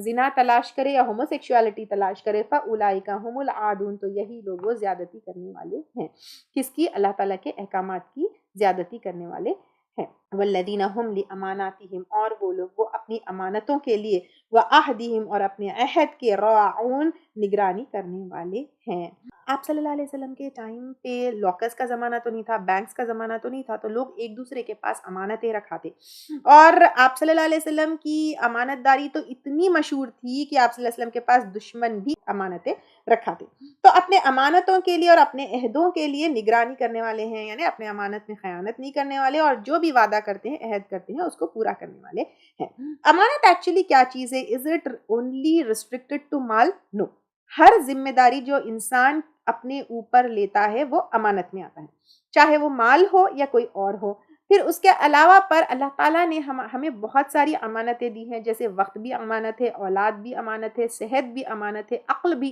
زنا تلاش کرے یا ہوموسیکشوالٹی تلاش کرے، فَأُولَٰئِکَ هُمُ الْعَادُونَ، تو یہی لوگ وہ زیادتی کرنے والے ہیں. کس کی؟ اللہ تعالیٰ کے احکامات کی زیادتی کرنے والے ہیں. والذین هم لاماناتہم، اور وہ لوگ وہ اپنی امانتوں کے لیے، وعہدہم، اور اپنے عہد کے، راعون، نگرانی کرنے والے ہیں. آپ صلی اللہ علیہ وسلم کے ٹائم پہ لاکرز کا زمانہ تو نہیں تھا، بینکس کا زمانہ تو نہیں تھا، تو لوگ ایک دوسرے کے پاس امانتیں رکھاتے. اور آپ صلی اللہ علیہ وسلم کی امانت داری تو اتنی مشہور تھی کہ آپ صلی اللہ علیہ وسلم کے پاس دشمن بھی امانتیں رکھاتے. تو اپنے امانتوں کے لیے اور اپنے عہدوں کے لیے نگرانی کرنے والے ہیں، یعنی اپنے امانت میں خیانت نہیں کرنے والے، اور جو بھی وعدہ کرتے ہیں، عہد کرتے ہیں، اس کو پورا کرنے والے ہیں. امانت ایکچولی کیا چیز ہے؟ Is it only restricted to مال؟ نو. ہر ذمہ داری جو انسان اپنے اوپر لیتا ہے وہ امانت میں آتا ہے، چاہے وہ مال ہو یا کوئی اور ہو. پھر اس کے علاوہ پر اللہ تعالیٰ نے ہمیں بہت ساری امانتیں دی ہیں، جیسے وقت بھی امانت ہے، اولاد بھی امانت ہے، صحت بھی امانت ہے، عقل بھی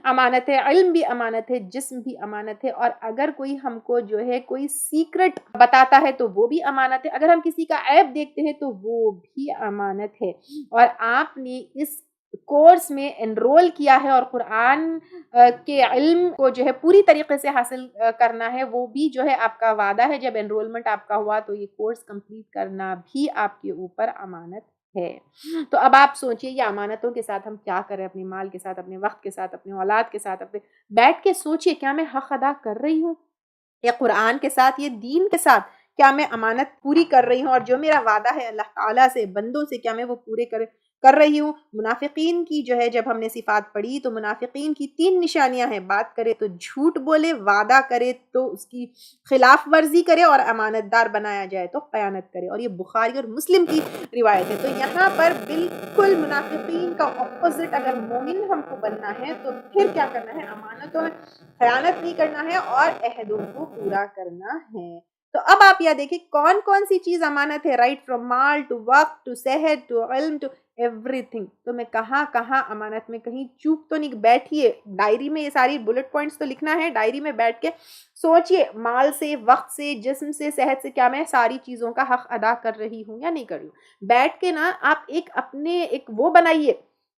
امانت ہے، علم بھی امانت ہے، جسم بھی امانت ہے. اور اگر کوئی ہم کو جو ہے کوئی سیکرٹ بتاتا ہے تو وہ بھی امانت ہے، اگر ہم کسی کا عیب دیکھتے ہیں تو وہ بھی امانت ہے. اور آپ نے اس کورس میں انرول کیا ہے اور قرآن کے علم کو جو ہے پوری طریقے سے حاصل کرنا ہے، وہ بھی جو ہے آپ کا وعدہ ہے. جب انرولمنٹ آپ کا ہوا تو یہ کورس کمپلیٹ کرنا بھی آپ کے اوپر امانت ہے. تو اب آپ سوچئے یہ امانتوں کے ساتھ ہم کیا کریں، اپنے مال کے ساتھ، اپنے وقت کے ساتھ، اپنے اولاد کے ساتھ. اپنے بیٹھ کے سوچئے کیا میں حق ادا کر رہی ہوں، یا قرآن کے ساتھ، یہ دین کے ساتھ کیا میں امانت پوری کر رہی ہوں، اور جو میرا وعدہ ہے اللہ تعالیٰ سے، بندوں سے، کیا میں وہ پورے کر رہی ہوں۔ منافقین کی جو ہے جب ہم نے صفات پڑھی تو منافقین کی 3 نشانیاں ہیں، بات کرے تو جھوٹ بولے، وعدہ کرے تو اس کی خلاف ورزی کرے، اور امانت دار بنایا جائے تو خیانت کرے، اور یہ بخاری اور مسلم کی روایت ہے۔ تو یہاں پر بالکل منافقین کا اپوزٹ اگر مومن ہم کو بننا ہے تو پھر کیا کرنا ہے؟ امانتوں میں خیانت نہیں کرنا ہے اور عہدوں کو پورا کرنا ہے۔ تو اب آپ یہ دیکھیں کون کون سی چیز امانت ہے، رائٹ فرام مال ٹو وقت ٹو صحت ٹو علم ٹو ایوری تھنگ۔ تو میں کہاں کہاں امانت میں کہیں چوک تو نہیں، بیٹھیے ڈائری میں یہ ساری بلٹ پوائنٹس تو لکھنا ہے، ڈائری میں بیٹھ کے سوچئے مال سے، وقت سے، جسم سے، صحت سے کیا میں ساری چیزوں کا حق ادا کر رہی ہوں یا نہیں کر رہی ہوں۔ بیٹھ کے نا آپ اپنے ایک وہ بنائیے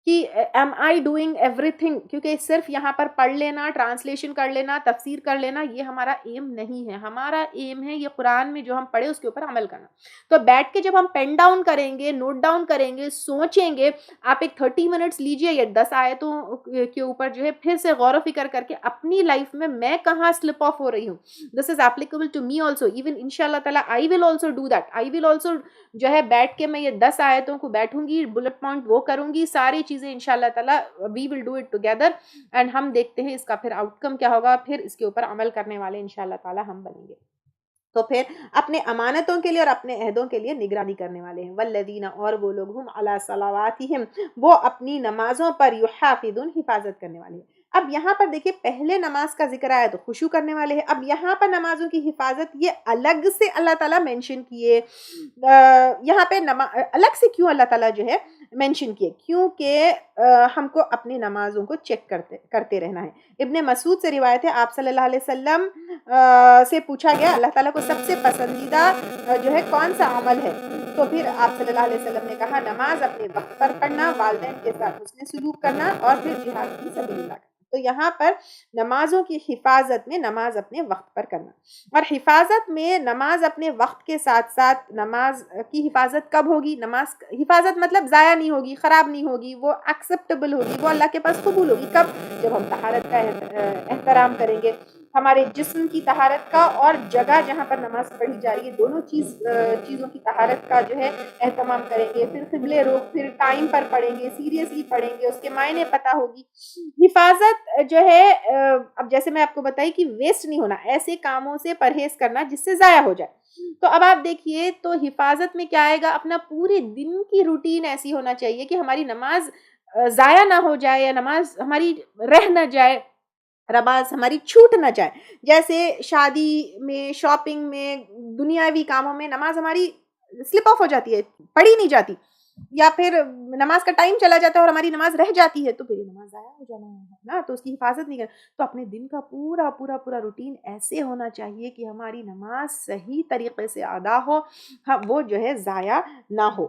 کہ am I doing everything, کیونکہ صرف یہاں پر پڑھ لینا، ٹرانسلیشن کر لینا، تفسیر کر لینا یہ ہمارا ایم نہیں ہے۔ ہمارا ایم ہے یہ قرآن میں جو ہم پڑھے اس کے اوپر عمل کرنا۔ تو بیٹھ کے جب ہم پین ڈاؤن کریں گے، نوٹ ڈاؤن کریں گے، سوچیں گے، آپ ایک 30 منٹس لیجئے یا 10 آیتوں کے اوپر جو ہے پھر سے غور و فکر کر کے اپنی لائف میں کہاں سلپ آف ہو رہی ہوں۔ This is applicable to me also, even انشاءاللہ تعالیٰ I will also do that, I will also جو ہے بیٹھ کے میں یہ 10 آیتوں کو بیٹھوں گی، بلٹ پوائنٹ وہ کروں گی، ساری چیزیں انشاءاللہ تعالیٰ we will do it together, and ہم دیکھتے ہیں اس کا پھر آؤٹ کم کیا ہوگا، پھر اس کے اوپر عمل کرنے والے انشاءاللہ تعالیٰ ہم بنیں گے۔ تو پھر اپنے امانتوں کے لیے اور اپنے عہدوں کے لیے نگرانی کرنے والے ہیں۔ والذین، اور وہ لوگ، ہم علی صلواتہم، وہ اپنی نمازوں پر، یحافظون، حفاظت کرنے والے ہیں۔ اب یہاں پر دیکھیے پہلے نماز کا ذکر آیا تو خشوع کرنے والے ہیں، اب یہاں پر نمازوں کی حفاظت یہ الگ سے اللہ تعالیٰ مینشن کیے۔ یہاں پہ الگ سے کیوں اللہ تعالیٰ جو ہے مینشن کیے؟ کیونکہ ہم کو اپنی نمازوں کو چیک کرتے رہنا ہے۔ ابن مسعود سے روایت ہے، آپ صلی اللہ علیہ وسلم سے پوچھا گیا اللہ تعالیٰ کو سب سے پسندیدہ جو ہے کون سا عمل ہے؟ تو پھر آپ صلی اللہ علیہ وسلم نے کہا نماز اپنے وقت پر پڑھنا، والدین کے ساتھ حسن سلوک کرنا، اور پھر جہاد فی سبیل اللہ کرنا۔ تو یہاں پر نمازوں کی حفاظت میں نماز اپنے وقت پر کرنا، اور حفاظت میں نماز اپنے وقت کے ساتھ ساتھ نماز کی حفاظت کب ہوگی؟ نماز حفاظت مطلب ضائع نہیں ہوگی، خراب نہیں ہوگی، وہ ایکسیپٹیبل ہوگی، وہ اللہ کے پاس قبول ہوگی۔ کب؟ جب ہم طہارت کا احترام کریں گے، ہمارے جسم کی طہارت کا اور جگہ جہاں پر نماز پڑھی جا رہی ہے دونوں چیزوں کی طہارت کا جو ہے اہتمام کریں گے، پھر قبلے رخ، پھر ٹائم پر پڑھیں گے، سیریسلی پڑھیں گے، اس کے معنی پتہ ہوگی۔ حفاظت جو ہے اب جیسے میں آپ کو بتائی کہ ویسٹ نہیں ہونا، ایسے کاموں سے پرہیز کرنا جس سے ضائع ہو جائے۔ تو اب آپ دیکھیے تو حفاظت میں کیا آئے گا؟ اپنا پورے دن کی روٹین ایسی ہونا چاہیے کہ ہماری نماز ضائع نہ ہو جائے، یا نماز ہماری رہ نہ جائے، نماز ہماری چھوٹ نہ جائے۔ جیسے شادی میں، شاپنگ میں، دنیاوی کاموں میں نماز ہماری سلپ آف ہو جاتی ہے، پڑھی نہیں جاتی، یا پھر نماز کا ٹائم چلا جاتا ہے اور ہماری نماز رہ جاتی ہے، تو پھر نماز ضائع ہو جانا ہے نا، تو اس کی حفاظت نہیں کرنا۔ تو اپنے دن کا پورا روٹین ایسے ہونا چاہیے کہ ہماری نماز صحیح طریقے سے ادا ہو، وہ جو ہے ضائع نہ ہو۔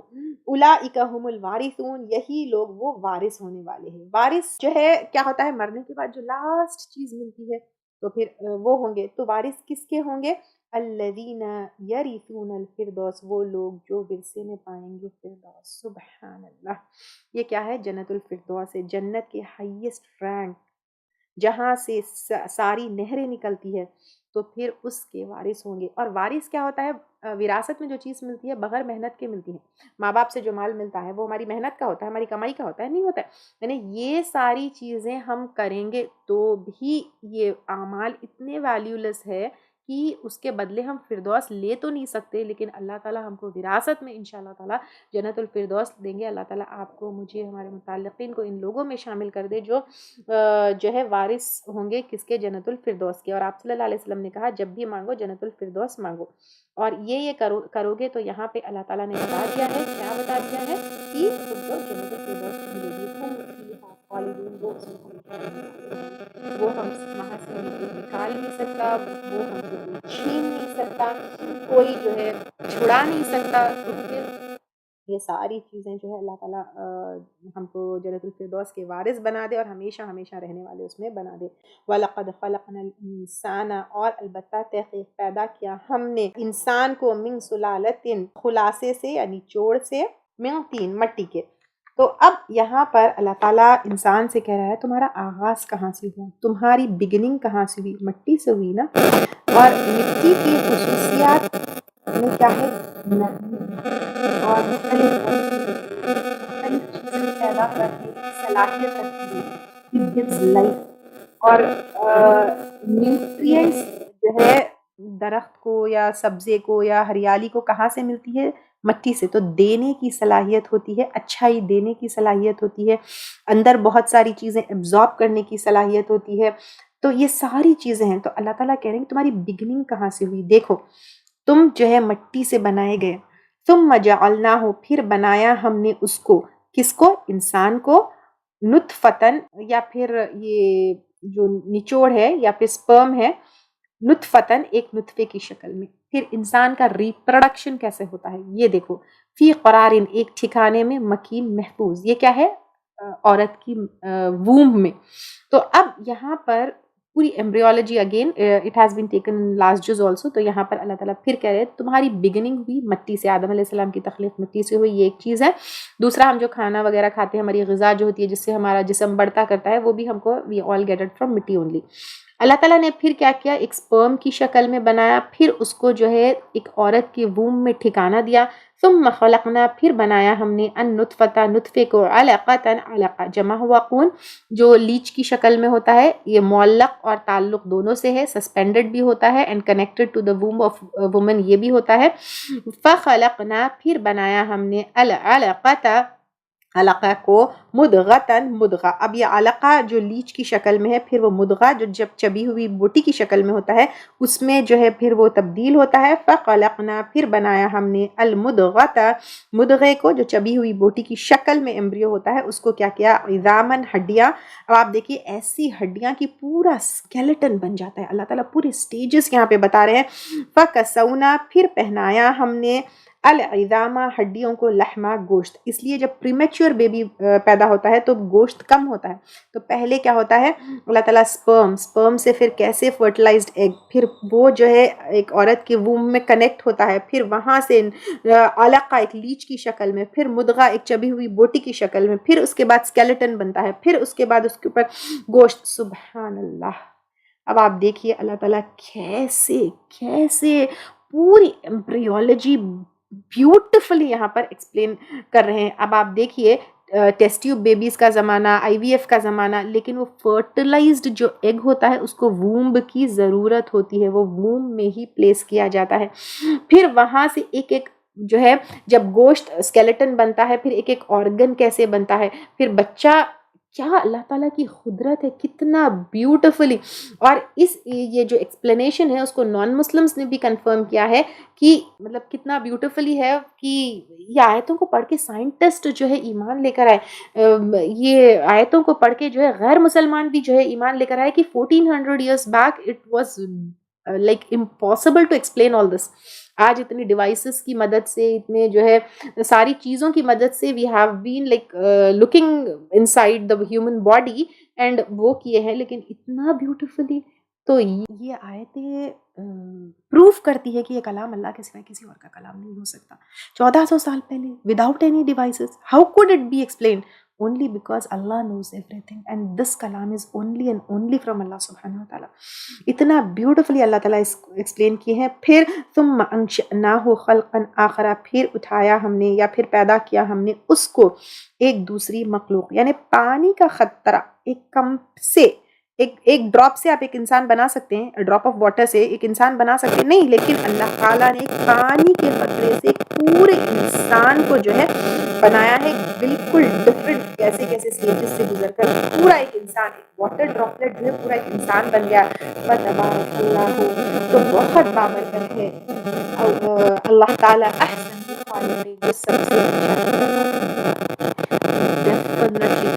اولئک هم الوارثون، یہی لوگ وہ وارث ہونے والے ہیں۔ وارث جو ہے کیا ہوتا ہے؟ مرنے کے بعد جو لاسٹ چیز ملتی ہے تو پھر وہ ہوں گے۔ تو وارث کس کے ہوں گے؟ الذین یرثون الفردوس، وہ لوگ جو ورثے میں پائیں گے فردوس۔ سبحان اللہ، یہ کیا ہے؟ جنت الفردوس ہے، جنت کے ہائیسٹ رینک، جہاں سے ساری نہریں نکلتی ہے، تو پھر اس کے وارث ہوں گے۔ اور وارث کیا ہوتا ہے؟ وراثت میں جو چیز ملتی ہے بغیر محنت کے ملتی ہے۔ ماں باپ سے جو مال ملتا ہے وہ ہماری محنت کا ہوتا ہے، ہماری کمائی کا ہوتا ہے؟ نہیں ہوتا ہے۔ یعنی یہ ساری چیزیں ہم کریں گے تو بھی یہ اعمال اتنے ویلیولس ہے کہ اس کے بدلے ہم فردوس لے تو نہیں سکتے، لیکن اللہ تعالیٰ ہم کو وراثت میں انشاءاللہ تعالیٰ جنت الفردوس دیں گے۔ اللہ تعالیٰ آپ کو، مجھے، ہمارے متعلقین کو ان لوگوں میں شامل کر دے جو ہے وارث ہوں گے کس کے؟ جنت الفردوس کے۔ اور آپ صلی اللہ علیہ وسلم نے کہا جب بھی مانگو جنت الفردوس مانگو، اور یہ کرو گے تو یہاں پہ اللہ تعالیٰ نے بتا دیا ہے، کیا بتا دیا ہے؟ کہ تم کو جنت الفردوس ملے گی، خالدون، وہ ہم وہاں سے نکال نہیں سکتا، وہ ہم سے کوئی چھین نہیں سکتا، کوئی جو ہے چھڑا نہیں سکتا۔ تو پھر یہ ساری چیزیں جو ہے اللہ تعالیٰ ہم کو جنت الفردوس کے وارث بنا دے اور ہمیشہ ہمیشہ رہنے والے اس میں بنا دے۔ وَلَقَدْ خَلَقْنَا الْإِنسَانَ، اور البتہ تحقیق پیدا کیا ہم نے انسان کو، مِن سُلَالَةٍ، خلاصے سے یا نچوڑ سے، مِن طین، مٹی کے۔ تو اب یہاں پر اللہ تعالیٰ انسان سے کہہ رہا ہے تمہارا آغاز کہاں سے ہوا، تمہاری بگننگ کہاں سے ہوئی؟ مٹی سے ہوئی نا۔ اور مٹی کی خصوصیات میں کیا ہے؟ نرمی اور مختلف پیدا کرنے کی صلاحیت رکھتی ہے. It gives life. اور نیوٹریئنٹس جو ہے درخت کو یا سبزے کو یا ہریالی کو کہاں سے ملتی ہے؟ مٹی سے. تو دینے کی صلاحیت ہوتی ہے، اچھائی دینے کی صلاحیت ہوتی ہے، اندر بہت ساری چیزیں ایبزارب کرنے کی صلاحیت ہوتی ہے. تو یہ ساری چیزیں ہیں. تو اللہ تعالیٰ کہہ رہے ہیں کہ تمہاری بگننگ کہاں سے ہوئی؟ دیکھو تم جو ہے مٹی سے بنائے گئے. ثم جعلناہ، پھر بنایا ہم نے اس کو. کس کو؟ انسان کو. نطفتن، یا پھر یہ جو نچوڑ ہے یا پھر سپرم ہے، نطفتن ایک نطفے کی شکل میں. پھر انسان کا ریپروڈکشن کیسے ہوتا ہے یہ دیکھو. فی قرارن، ایک ٹھکانے میں، مکین محفوظ. یہ کیا ہے؟ عورت کی ووم میں. تو اب یہاں پر پوری embryology again it has been taken last جز آلسو. تو یہاں پر اللہ تعالیٰ پھر کہہ رہے ہیں تمہاری بگننگ ہوئی مٹی سے. آدم علیہ السلام کی تخلیق مٹی سے ہوئی، یہ ایک چیز ہے. دوسرا، ہم جو کھانا وغیرہ کھاتے ہیں، ہماری غذا جو ہوتی ہے جس سے ہمارا جسم بڑھتا کرتا ہے، وہ بھی ہم کو وی آل گیٹ اٹ فرام مٹی اونلی. اللہ تعالیٰ نے پھر کیا کیا؟ ایک سپرم کی شکل میں بنایا، پھر اس کو جو ہے ایک عورت کے ووم میں ٹھکانہ دیا. ثم خلقنا، پھر بنایا ہم نے النطفہ، نطفے کو، علقۃ، علقہ جمع ہوا خون، جو لیچ کی شکل میں ہوتا ہے. یہ معلق اور تعلق دونوں سے ہے، سسپینڈڈ بھی ہوتا ہے and connected to the womb of woman, یہ بھی ہوتا ہے. فخلقنا، پھر بنایا ہم نے العلقۃ، علقہ کو، مدغتاً، مدغہ. اب یہ علقہ جو لیچ کی شکل میں ہے، پھر وہ مدغہ جو جب چبی ہوئی بوٹی کی شکل میں ہوتا ہے، اس میں جو ہے پھر وہ تبدیل ہوتا ہے. فخلقنا، پھر بنایا ہم نے المدغۃ، مدغے کو جو چبی ہوئی بوٹی کی شکل میں ایمبریو ہوتا ہے، اس کو کیا کیا؟ عظاماً، ہڈیاں. اب آپ دیکھیے ایسی ہڈیاں کی پورا اسکیلیٹن بن جاتا ہے. اللہ تعالیٰ پورے سٹیجز یہاں پہ بتا رہے ہیں. فکسونا، پھر پہنایا ہم نے العظام، ہڈیوں کو، لحمہ، گوشت. اس لیے جب پریمیچور بیبی پیدا ہوتا ہے تو گوشت کم ہوتا ہے. تو پہلے کیا ہوتا ہے؟ اللہ تعالیٰ سپرم سے پھر کیسے فرٹیلائزڈ ایگ، پھر وہ جو ہے ایک عورت کے ووم میں کنیکٹ ہوتا ہے، پھر وہاں سے علقہ ایک لیچ کی شکل میں، پھر مدغہ ایک چبی ہوئی بوٹی کی شکل میں، پھر اس کے بعد اسکیلیٹن بنتا ہے، پھر اس کے بعد اس کے اوپر گوشت. سبحان اللہ. اب آپ دیکھیے اللہ تعالیٰ کیسے پوری ایمبریولوجی بیوٹیفلی یہاں پر ایکسپلین کر رہے ہیں. اب آپ دیکھیے ٹیسٹ ٹیوب بیبیز کا زمانہ، آئی وی ایف کا زمانہ، لیکن وہ فرٹیلائزڈ جو ایگ ہوتا ہے اس کو وومب کی ضرورت ہوتی ہے، وہ وومب میں ہی پلیس کیا جاتا ہے. پھر وہاں سے ایک ایک جو ہے جب گوشت اسکیلیٹن بنتا ہے، پھر ایک ایک آرگن کیسے بنتا ہے، پھر بچہ. کیا اللہ تعالیٰ کی قدرت ہے، کتنا بیوٹیفلی. اور یہ جو ایکسپلینیشن ہے اس کو نان مسلمس نے بھی کنفرم کیا ہے کہ مطلب کتنا بیوٹیفلی ہے کہ یہ آیتوں کو پڑھ کے سائنٹسٹ جو ہے ایمان لے کر آئے. یہ آیتوں کو پڑھ کے جو ہے غیر مسلمان بھی جو ہے ایمان لے کر آئے کہ 1400 years back it was like impossible to explain all this. آج اتنی ڈیوائسز کی مدد سے، اتنے جو ہے ساری چیزوں کی مدد سے we have been like looking inside the human body and وہ کیے ہیں، لیکن اتنا بیوٹیفلی. تو یہ آیتیں پروف کرتی ہے کہ یہ کلام اللہ کے سوائے کسی اور کا کلام نہیں ہو سکتا. 1400 سال پہلے without any devices, how could it be explained? only because Allah knows everything and this kalam is only and only from Allah subhanahu wa ta'ala. اتنا بیوٹیفلی اللہ تعالیٰ ایکسپلین کیے ہیں. پھر ثم انشأناه خلقا آخر، پھر اٹھایا ہم نے یا پھر پیدا کیا ہم نے اس کو ایک دوسری مخلوق. یعنی پانی کا قطرہ ایک کمپ سے، ایک ڈراپ سے آپ ایک انسان بنا سکتے ہیں، ڈراپ آف واٹر سے ایک انسان بنا سکتے ہیں نہیں، لیکن اللہ تعالیٰ نے ایک پانی کے قطرے سے ایک پورے انسان کو جو ہے بنایا ہے، بالکل ڈفرینٹ کیسے سٹیجز سے گزر کر پورا ایک انسان، ایک واٹر ڈراپلیٹ جو ہے پورا ایک انسان بن گیا. فتبارک اللہ، تو بہت بابرکت ہے اللہ تعالیٰ احسن الخالقین، جو سب سے اچھا.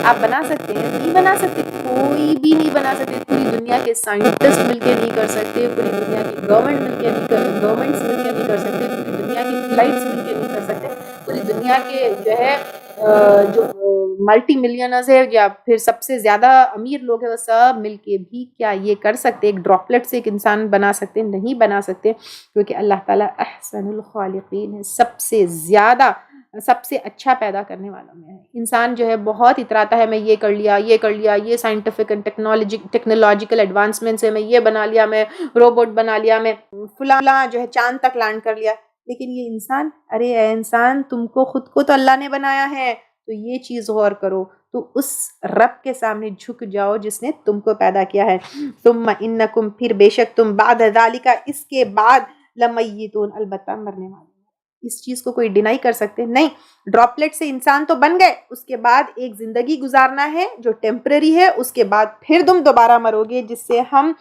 آپ بنا سکتے ہیں؟ نہیں بنا سکتے، کوئی بھی نہیں بنا سکتے. پوری دنیا کے سائنٹسٹ مل کے نہیں کر سکتے، پوری دنیا کی گورنمنٹس مل کے نہیں کر سکتے، پوری دنیا کی فلائٹس مل کے نہیں کر سکتے، پوری دنیا کے جو ہے جو ملٹی ملینرز ہے یا پھر سب سے زیادہ امیر لوگ ہیں وہ سب مل کے بھی کیا یہ کر سکتے؟ ایک ڈراپلیٹ سے ایک انسان بنا سکتے؟ نہیں بنا سکتے، کیونکہ اللہ تعالیٰ احسن الخالقین ہے، سب سے زیادہ سب سے اچھا پیدا کرنے والوں میں ہے. انسان جو ہے بہت اتراتا ہے میں یہ کر لیا، یہ سائنٹیفک اینڈ ٹیکنالوجیکل ایڈوانسمنٹس ہے، میں یہ بنا لیا، میں روبوٹ بنا لیا، میں فلاں جو ہے چاند تک لینڈ کر لیا. لیکن یہ انسان، ارے اے انسان، تم کو خود کو تو اللہ نے بنایا ہے، تو یہ چیز غور کرو، تو اس رب کے سامنے جھک جاؤ جس نے تم کو پیدا کیا ہے. ثم انکم، پھر بے شک تم، بعد ذالک، اس کے بعد، لمیتون، البتہ مرنے والے. اس چیز کو کوئی ڈینائی کر سکتے نہیں. ڈراپلیٹ سے انسان تو بن گئے، اس کے بعد ایک زندگی گزارنا ہے جو ٹیمپرری ہے، اس کے بعد پھر تم دوبارہ مرو گے، جس سے ہم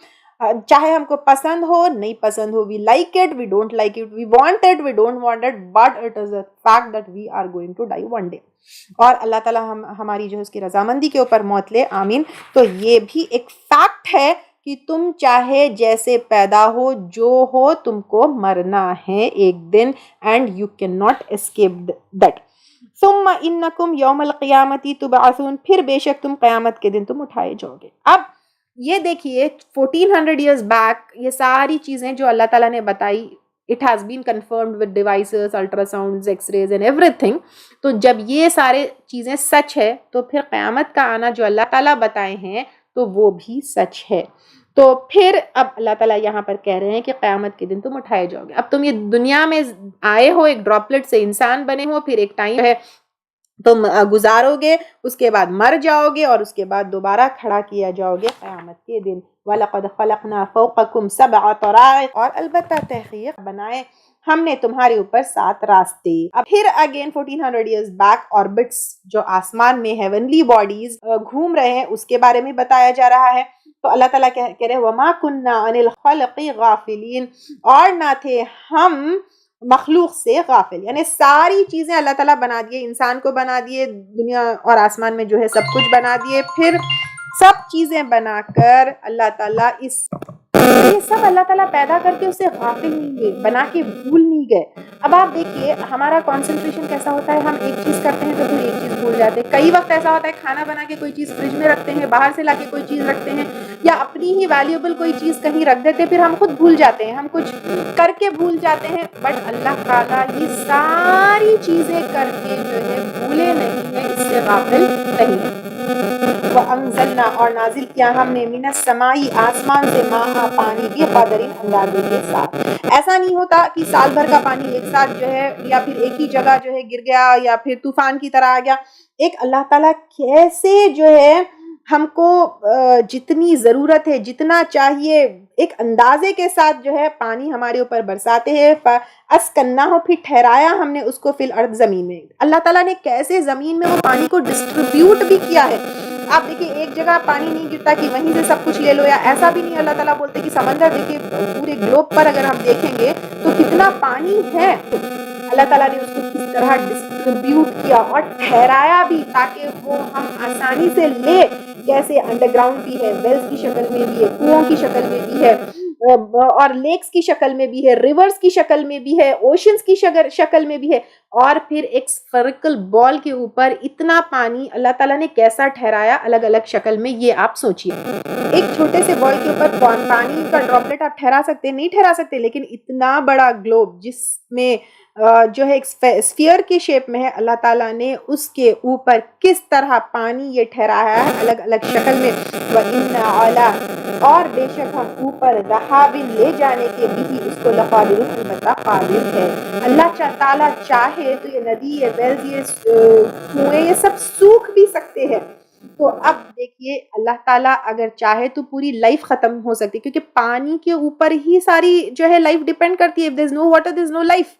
چاہے ہم کو پسند ہو نہیں پسند ہو، we like it, we don't like it, we want it, we don't want it, but it is a fact that we are going to die one day. اور اللہ تعالیٰ ہماری جو ہے اس کی رضامندی کے اوپر موت لے، آمین. تو یہ بھی ایک فیکٹ ہے کہ تم چاہے جیسے پیدا ہو، جو ہو، تم کو مرنا ہے ایک دن، and you can not escape that. ثم انکم یوم القیامت تبعثون، پھر بے شک تم قیامت کے دن تم اٹھائے جاؤ گے. اب یہ دیکھیے 1400 years بیک یہ ساری چیزیں جو اللہ تعالیٰ نے بتائی، it has been confirmed with devices, ultra sounds, x raise and every thing. تو جب یہ سارے چیزیں سچ ہے تو پھر قیامت کا آنا جو اللہ تعالیٰ بتائے ہیں تو وہ بھی سچ ہے. تو پھر اب اللہ تعالیٰ یہاں پر کہہ رہے ہیں کہ قیامت کے دن تم اٹھائے جاؤ گے. اب تم یہ دنیا میں آئے ہو، ایک ڈراپلیٹ سے انسان بنے ہو، پھر ایک ٹائم ہے تم گزارو گے، اس کے بعد مر جاؤ گے، اور اس کے بعد دوبارہ کھڑا کیا جاؤ گے قیامت کے دن. وَلَقَدْ خَلَقْنَا فَوْقَكُمْ سَبْعَ طَرَائِقَ، اور البتہ تحقیق بنائے ہم نے تمہارے اوپر 7 راستے. اب پھر اگین 1400 years بیک آربٹس جو آسمان میں ہیونلی باڈیز گھوم رہے ہیں اس کے بارے میں بتایا جا رہا ہے. تو اللہ تعالیٰ کہہ رہے ہیں وَمَا كُنَّا عَنِ الْخَلْقِ غَافِلِينَ، اور نہ تھے ہم مخلوق سے غافل. یعنی ساری چیزیں اللہ تعالیٰ بنا دیے، انسان کو بنا دیے، دنیا اور آسمان میں جو ہے سب کچھ بنا دیے، پھر سب چیزیں بنا کر اللہ تعالیٰ یہ سب اللہ تعالیٰ پیدا کر کے اسے غافل نہیں گئے، بنا کے بھول نہیں گئے. اب آپ دیکھیے ہمارا کنسنٹریشن کیسا ہوتا ہے، ہم ایک چیز کرتے ہیں تو پھر ایک چیز بھول جاتے ہیں. کئی وقت ایسا ہوتا ہے کھانا بنا کے کوئی چیز فریج میں رکھتے ہیں، باہر سے لا کے کوئی چیز رکھتے ہیں، یا اپنی ہی ویلیوبل کوئی چیز کہیں رکھ دیتے ہیں، پھر ہم خود بھول جاتے ہیں، ہم کچھ کر کے بھول جاتے ہیں. بٹ اللہ تعالیٰ یہ ساری چیزیں کر کے جو ہے بھولے نہیں ہیں، اس سے غافل نہیں ہے. وَأَنزَلْنَا، اور نازل کیا ہم نے، مِنَ السَّمَاءِ، آسمان سے، مَاءً، پانی، بِقَدَرٍ، اندازے کے ساتھ. ایسا نہیں ہوتا کہ سال بھر کا پانی ایک ساتھ جو ہے یا پھر ایک ہی جگہ جو ہے گر گیا یا پھر طوفان کی طرح آ گیا. ایک اللہ تعالیٰ کیسے جو ہے ہم کو جتنی ضرورت ہے، جتنا چاہیے، ایک اندازے کے ساتھ جو ہے پانی ہمارے اوپر برساتے ہیں. فَأَسْكَنَّاهُ، پھر ٹھہرایا ہم نے اس کو فی الارض، زمین میں. اللہ تعالیٰ نے کیسے زمین میں وہ پانی کو ڈسٹریبیوٹ بھی کیا ہے. آپ دیکھیں ایک جگہ پانی نہیں گرتا کہ وہیں سے سب کچھ لے لو، یا ایسا بھی نہیں. اللہ تعالیٰ بولتے کہ سمندر دیکھیے پورے گلوب پر اگر ہم دیکھیں گے تو کتنا پانی ہے. اللہ تعالیٰ نے اس کو کس طرح ڈسٹریبیوٹ کیا اور ٹھہرایا بھی تاکہ وہ ہم آسانی سے لے. کیسے انڈر گراؤنڈ بھی ہے، ویلز کی شکل میں بھی ہے، کنووں کی شکل میں بھی ہے، اور لیکس کی شکل میں بھی ہے، ریورز کی شکل میں بھی ہے، اوشنز کی شکل میں بھی ہے. اور پھر ایک سفریکل بال کے اوپر اتنا پانی اللہ تعالیٰ نے کیسا ٹھہرایا الگ الگ شکل میں. یہ آپ سوچئے ایک چھوٹے سے بال کے اوپر پانی کا ڈراپلیٹ آپ ٹھہرا سکتے نہیں ٹھہرا سکتے، لیکن اتنا بڑا گلوب جس میں جو ہے ایک اسفیئر کی شیپ میں ہے، اللہ تعالیٰ نے اس کے اوپر کس طرح پانی یہ ٹھہرایا ہے الگ الگ شکل میں. وَإِنَّ عَلَىٰ، اور بے شک ہم اوپر ذَهَابٍ، لے جانے کے بھی اس کو لقادر، البتہ قادر ہے. اللہ تعالیٰ چاہے تو یہ ندی، یہ ویلز، یہ کنویں، یہ سب سوکھ بھی سکتے ہیں. تو اب دیکھیے اللہ تعالیٰ اگر چاہے تو پوری لائف ختم ہو سکتی، کیونکہ پانی کے اوپر ہی ساری جو ہے لائف ڈیپینڈ کرتی ہے. if there is no water there is no life.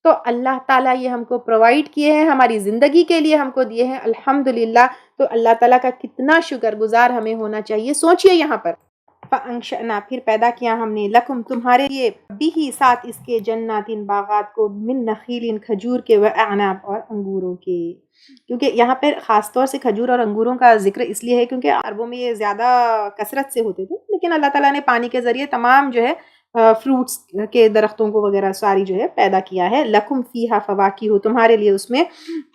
تو اللہ تعالیٰ یہ ہم کو پرووائڈ کیے ہیں، ہماری زندگی کے لیے ہم کو دیے ہیں، الحمدللہ. تو اللہ تعالیٰ کا کتنا شکر گزار ہمیں ہونا چاہیے. سوچئے یہاں پر فَأَنشَأْنَا، پھر پیدا کیا ہم نے، لَكُمْ، تمہارے لیے، بِهِ، ساتھ اس کے، جناتٍ، باغات کو، مِن نخیل، کھجور کے، وَأَعْنَابٍ، اور انگوروں کے. کیونکہ یہاں پر خاص طور سے کھجور اور انگوروں کا ذکر اس لیے ہے کیونکہ عربوں میں یہ زیادہ کثرت سے ہوتے تھے، لیکن اللہ تعالیٰ نے پانی کے ذریعے تمام جو ہے فروٹس کے درختوں کو وغیرہ ساری جو ہے پیدا کیا ہے. لَكُمْ فِيهَا فَوَاكِهُ، تمہارے لیے اس میں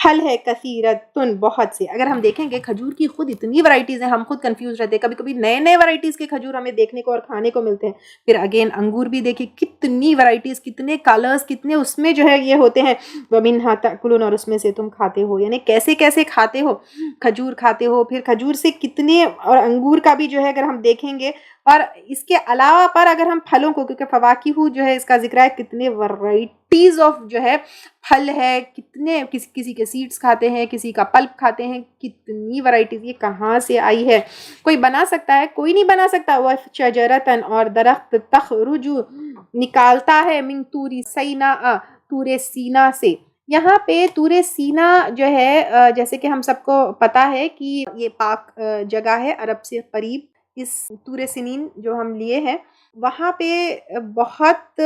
پھل ہے، کثیرۃ، بہت سے. اگر ہم دیکھیں گے کھجور کی خود اتنی ورائٹیز ہیں، ہم خود کنفیوز رہتے ہیں. کبھی کبھی نئے نئے ورائٹیز کے کھجور ہمیں دیکھنے کو اور کھانے کو ملتے ہیں. پھر اگین انگور بھی دیکھیں کتنی ورائٹیز، کتنے کلرز، کتنے اس میں جو ہے یہ ہوتے ہیں. وَمِنْهَا تَأْكُلُونَ، اور اس میں سے تم کھاتے ہو. یعنی کیسے کیسے کھاتے ہو، کھجور کھاتے ہو. پھر کھجور سے کتنے، اور انگور کا بھی جو ہے اگر ہم دیکھیں گے. اور اس کے علاوہ پر اگر ہم پھلوں کو کو, کیونکہ فواکیہ جو ہے اس کا ذکر ہے کتنے ورائٹیز آف جو ہے پھل ہے, کتنے کسی کے سیڈز کھاتے ہیں, کسی کا پلپ کھاتے ہیں, کتنی ورائٹیز, یہ کہاں سے آئی ہے؟ کوئی بنا سکتا ہے؟ کوئی نہیں بنا سکتا. وَشَجَرَةً اور درخت تخرج نکالتا ہے من طور سینا, طور سینا سے. یہاں پہ طور سینا جو ہے جیسے کہ ہم سب کو پتا ہے کہ یہ پاک جگہ ہے عرب سے قریب. اس طور سنین جو ہم لیے ہیں وہاں پہ بہت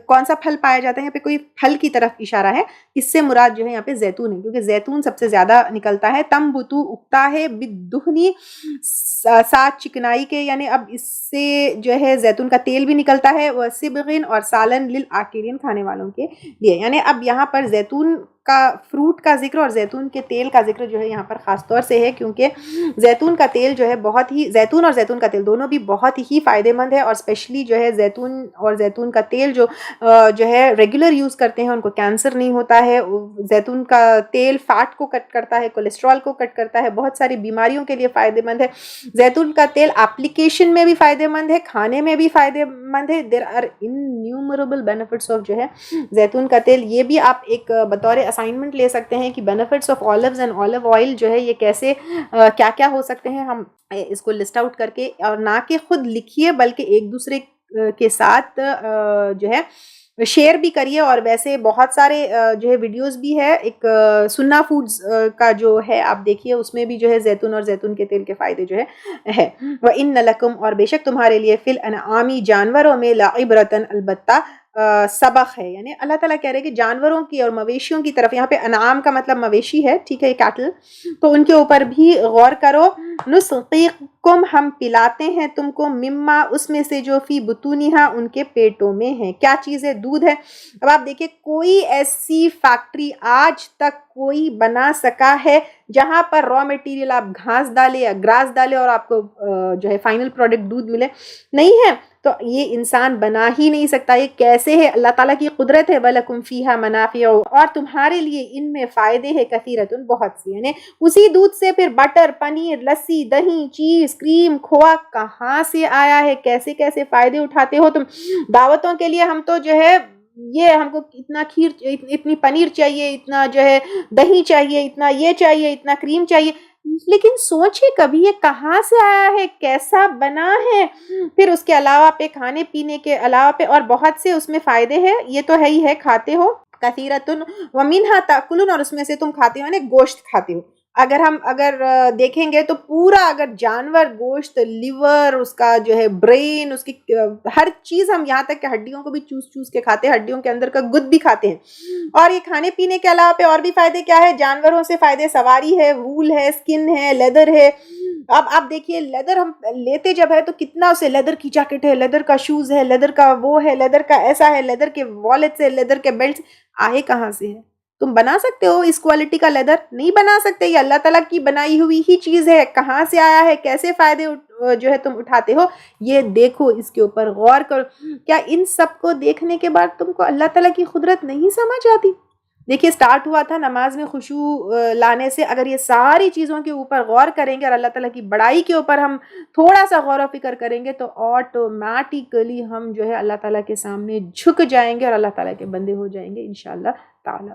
کون سا پھل پایا جاتا ہے؟ یہاں پہ کوئی پھل کی طرف اشارہ ہے. اس سے مراد جو ہے یہاں پہ زیتون ہے, کیونکہ زیتون سب سے زیادہ نکلتا ہے. تنبتو اگتا ہے بالدہنی, ساتھ چکنائی کے, یعنی اب اس سے جو ہے زیتون کا تیل بھی نکلتا ہے. وَصِبْغٍ اور سالن للآکلین, کھانے والوں کے لیے. یعنی اب یہاں پر زیتون کا فروٹ کا ذکر اور زیتون کے تیل کا ذکر جو ہے یہاں پر خاص طور سے ہے, کیونکہ زیتون کا تیل جو ہے بہت ہی, زیتون اور زیتون کا تیل دونوں بھی بہت ہی فائدے مند ہے. اور اسپیشلی جو ہے زیتون اور زیتون کا تیل جو ہے ریگولر یوز کرتے ہیں ان کو کینسر نہیں ہوتا ہے. زیتون کا تیل فیٹ کو کٹ کرتا ہے, کولیسٹرول کو کٹ کرتا ہے, بہت ساری بیماریوں کے لیے فائدے مند ہے. زیتون کا تیل اپلیکیشن میں بھی فائدے مند ہے, کھانے میں بھی فائدے مند ہے. There are innumerable benefits of جو ہے زیتون کا تیل. یہ بھی آپ ایک بطور اسائنمنٹ لے سکتے ہیں کہ benefits of olives and olive oil جو ہے یہ کیسے کیا کیا ہو سکتے ہیں. ہم اس کو لسٹ آؤٹ کر کے, اور نہ کہ خود لکھیے بلکہ ایک دوسرے کے ساتھ جو ہے شیئر بھی کریے. اور ویسے بہت سارے جو ہے ویڈیوز بھی ہے, ایک سننا فوڈز کا جو ہے آپ دیکھیے, اس میں بھی جو ہے زیتون اور زیتون کے تیل کے فائدے جو ہے. وَإِنَّ لَكُمْ اور بے شک تمہارے لیے فِي الْأَنْعَامِ جانوروں میں لَعِبْرَةً البتہ سبق ہے. یعنی اللہ تعالیٰ کہہ رہے کہ جانوروں کی اور مویشیوں کی طرف, یہاں پہ انعام کا مطلب مویشی ہے, ٹھیک ہے, کیٹل, تو ان کے اوپر بھی غور کرو. نسقیکم ہم پلاتے ہیں تم کو, مما اس میں سے جو فی بطونہا ان کے پیٹوں میں ہے. کیا چیز ہے؟ دودھ ہے. اب آپ دیکھیں کوئی ایسی فیکٹری آج تک کوئی بنا سکا ہے جہاں پر را میٹیریل آپ گھاس ڈالے یا گراس ڈالے اور آپ کو جو ہے فائنل پروڈکٹ دودھ ملے؟ نہیں ہے. تو یہ انسان بنا ہی نہیں سکتا. یہ کیسے ہے؟ اللہ تعالیٰ کی قدرت ہے. وَلَكُمْ فِيهَا مَنَافِعُ اور تمہارے لیے ان میں فائدے ہیں, کثیرۃ بہت سی. یعنی اسی دودھ سے پھر بٹر, پنیر, لسی, دہی, چیز, کریم, کھووا کہاں سے آیا ہے؟ کیسے کیسے فائدے اٹھاتے ہو تم. دعوتوں کے لیے ہم تو جو ہے یہ ہم کو اتنا کھیر, اتنی پنیر چاہیے, اتنا جو ہے دہی چاہیے, اتنا یہ چاہیے, اتنا کریم چاہیے, لیکن سوچے کبھی یہ کہاں سے آیا ہے, کیسا بنا ہے. پھر اس کے علاوہ پہ کھانے پینے کے علاوہ پہ اور بہت سے اس میں فائدے ہیں. یہ تو ہے ہی ہے, کھاتے ہو. کثیرتن ومنہا تاکلون اور اس میں سے تم کھاتے ہو, یعنی گوشت کھاتے ہو. اگر دیکھیں گے تو پورا اگر جانور گوشت, لیور, اس کا جو ہے برین, اس کی ہر چیز, ہم یہاں تک کہ ہڈیوں کو بھی چوس کے کھاتے ہیں, ہڈیوں کے اندر کا گد بھی کھاتے ہیں. اور یہ کھانے پینے کے علاوہ پہ اور بھی فائدے کیا ہے؟ جانوروں سے فائدے سواری ہے, وول ہے, سکن ہے, لیدر ہے. اب آپ دیکھیے لیدر ہم لیتے جب ہے تو کتنا اسے, لیدر کی جیکٹ ہے, لیدر کا شوز ہے, لیدر کا وہ ہے, لیدر کا ایسا ہے, لیدر کے والیٹس ہے, لیدر کے بیلٹس. آئے کہاں سے ہے؟ تم بنا سکتے ہو اس کوالٹی کا لیدر؟ نہیں بنا سکتے. یہ اللہ تعالیٰ کی بنائی ہوئی ہی چیز ہے. کہاں سے آیا ہے, کیسے فائدے جو ہے تم اٹھاتے ہو, یہ دیکھو, اس کے اوپر غور کرو. کیا ان سب کو دیکھنے کے بعد تم کو اللہ تعالیٰ کی قدرت نہیں سمجھ آتی؟ دیکھیے سٹارٹ ہوا تھا نماز میں خشوع لانے سے. اگر یہ ساری چیزوں کے اوپر غور کریں گے اور اللہ تعالیٰ کی بڑائی کے اوپر ہم تھوڑا سا غور و فکر کریں گے تو آٹومیٹیکلی ہم جو ہے اللہ تعالیٰ کے سامنے جھک جائیں گے اور اللہ تعالیٰ کے بندے ہو جائیں گے انشاءاللہ تعالیٰ.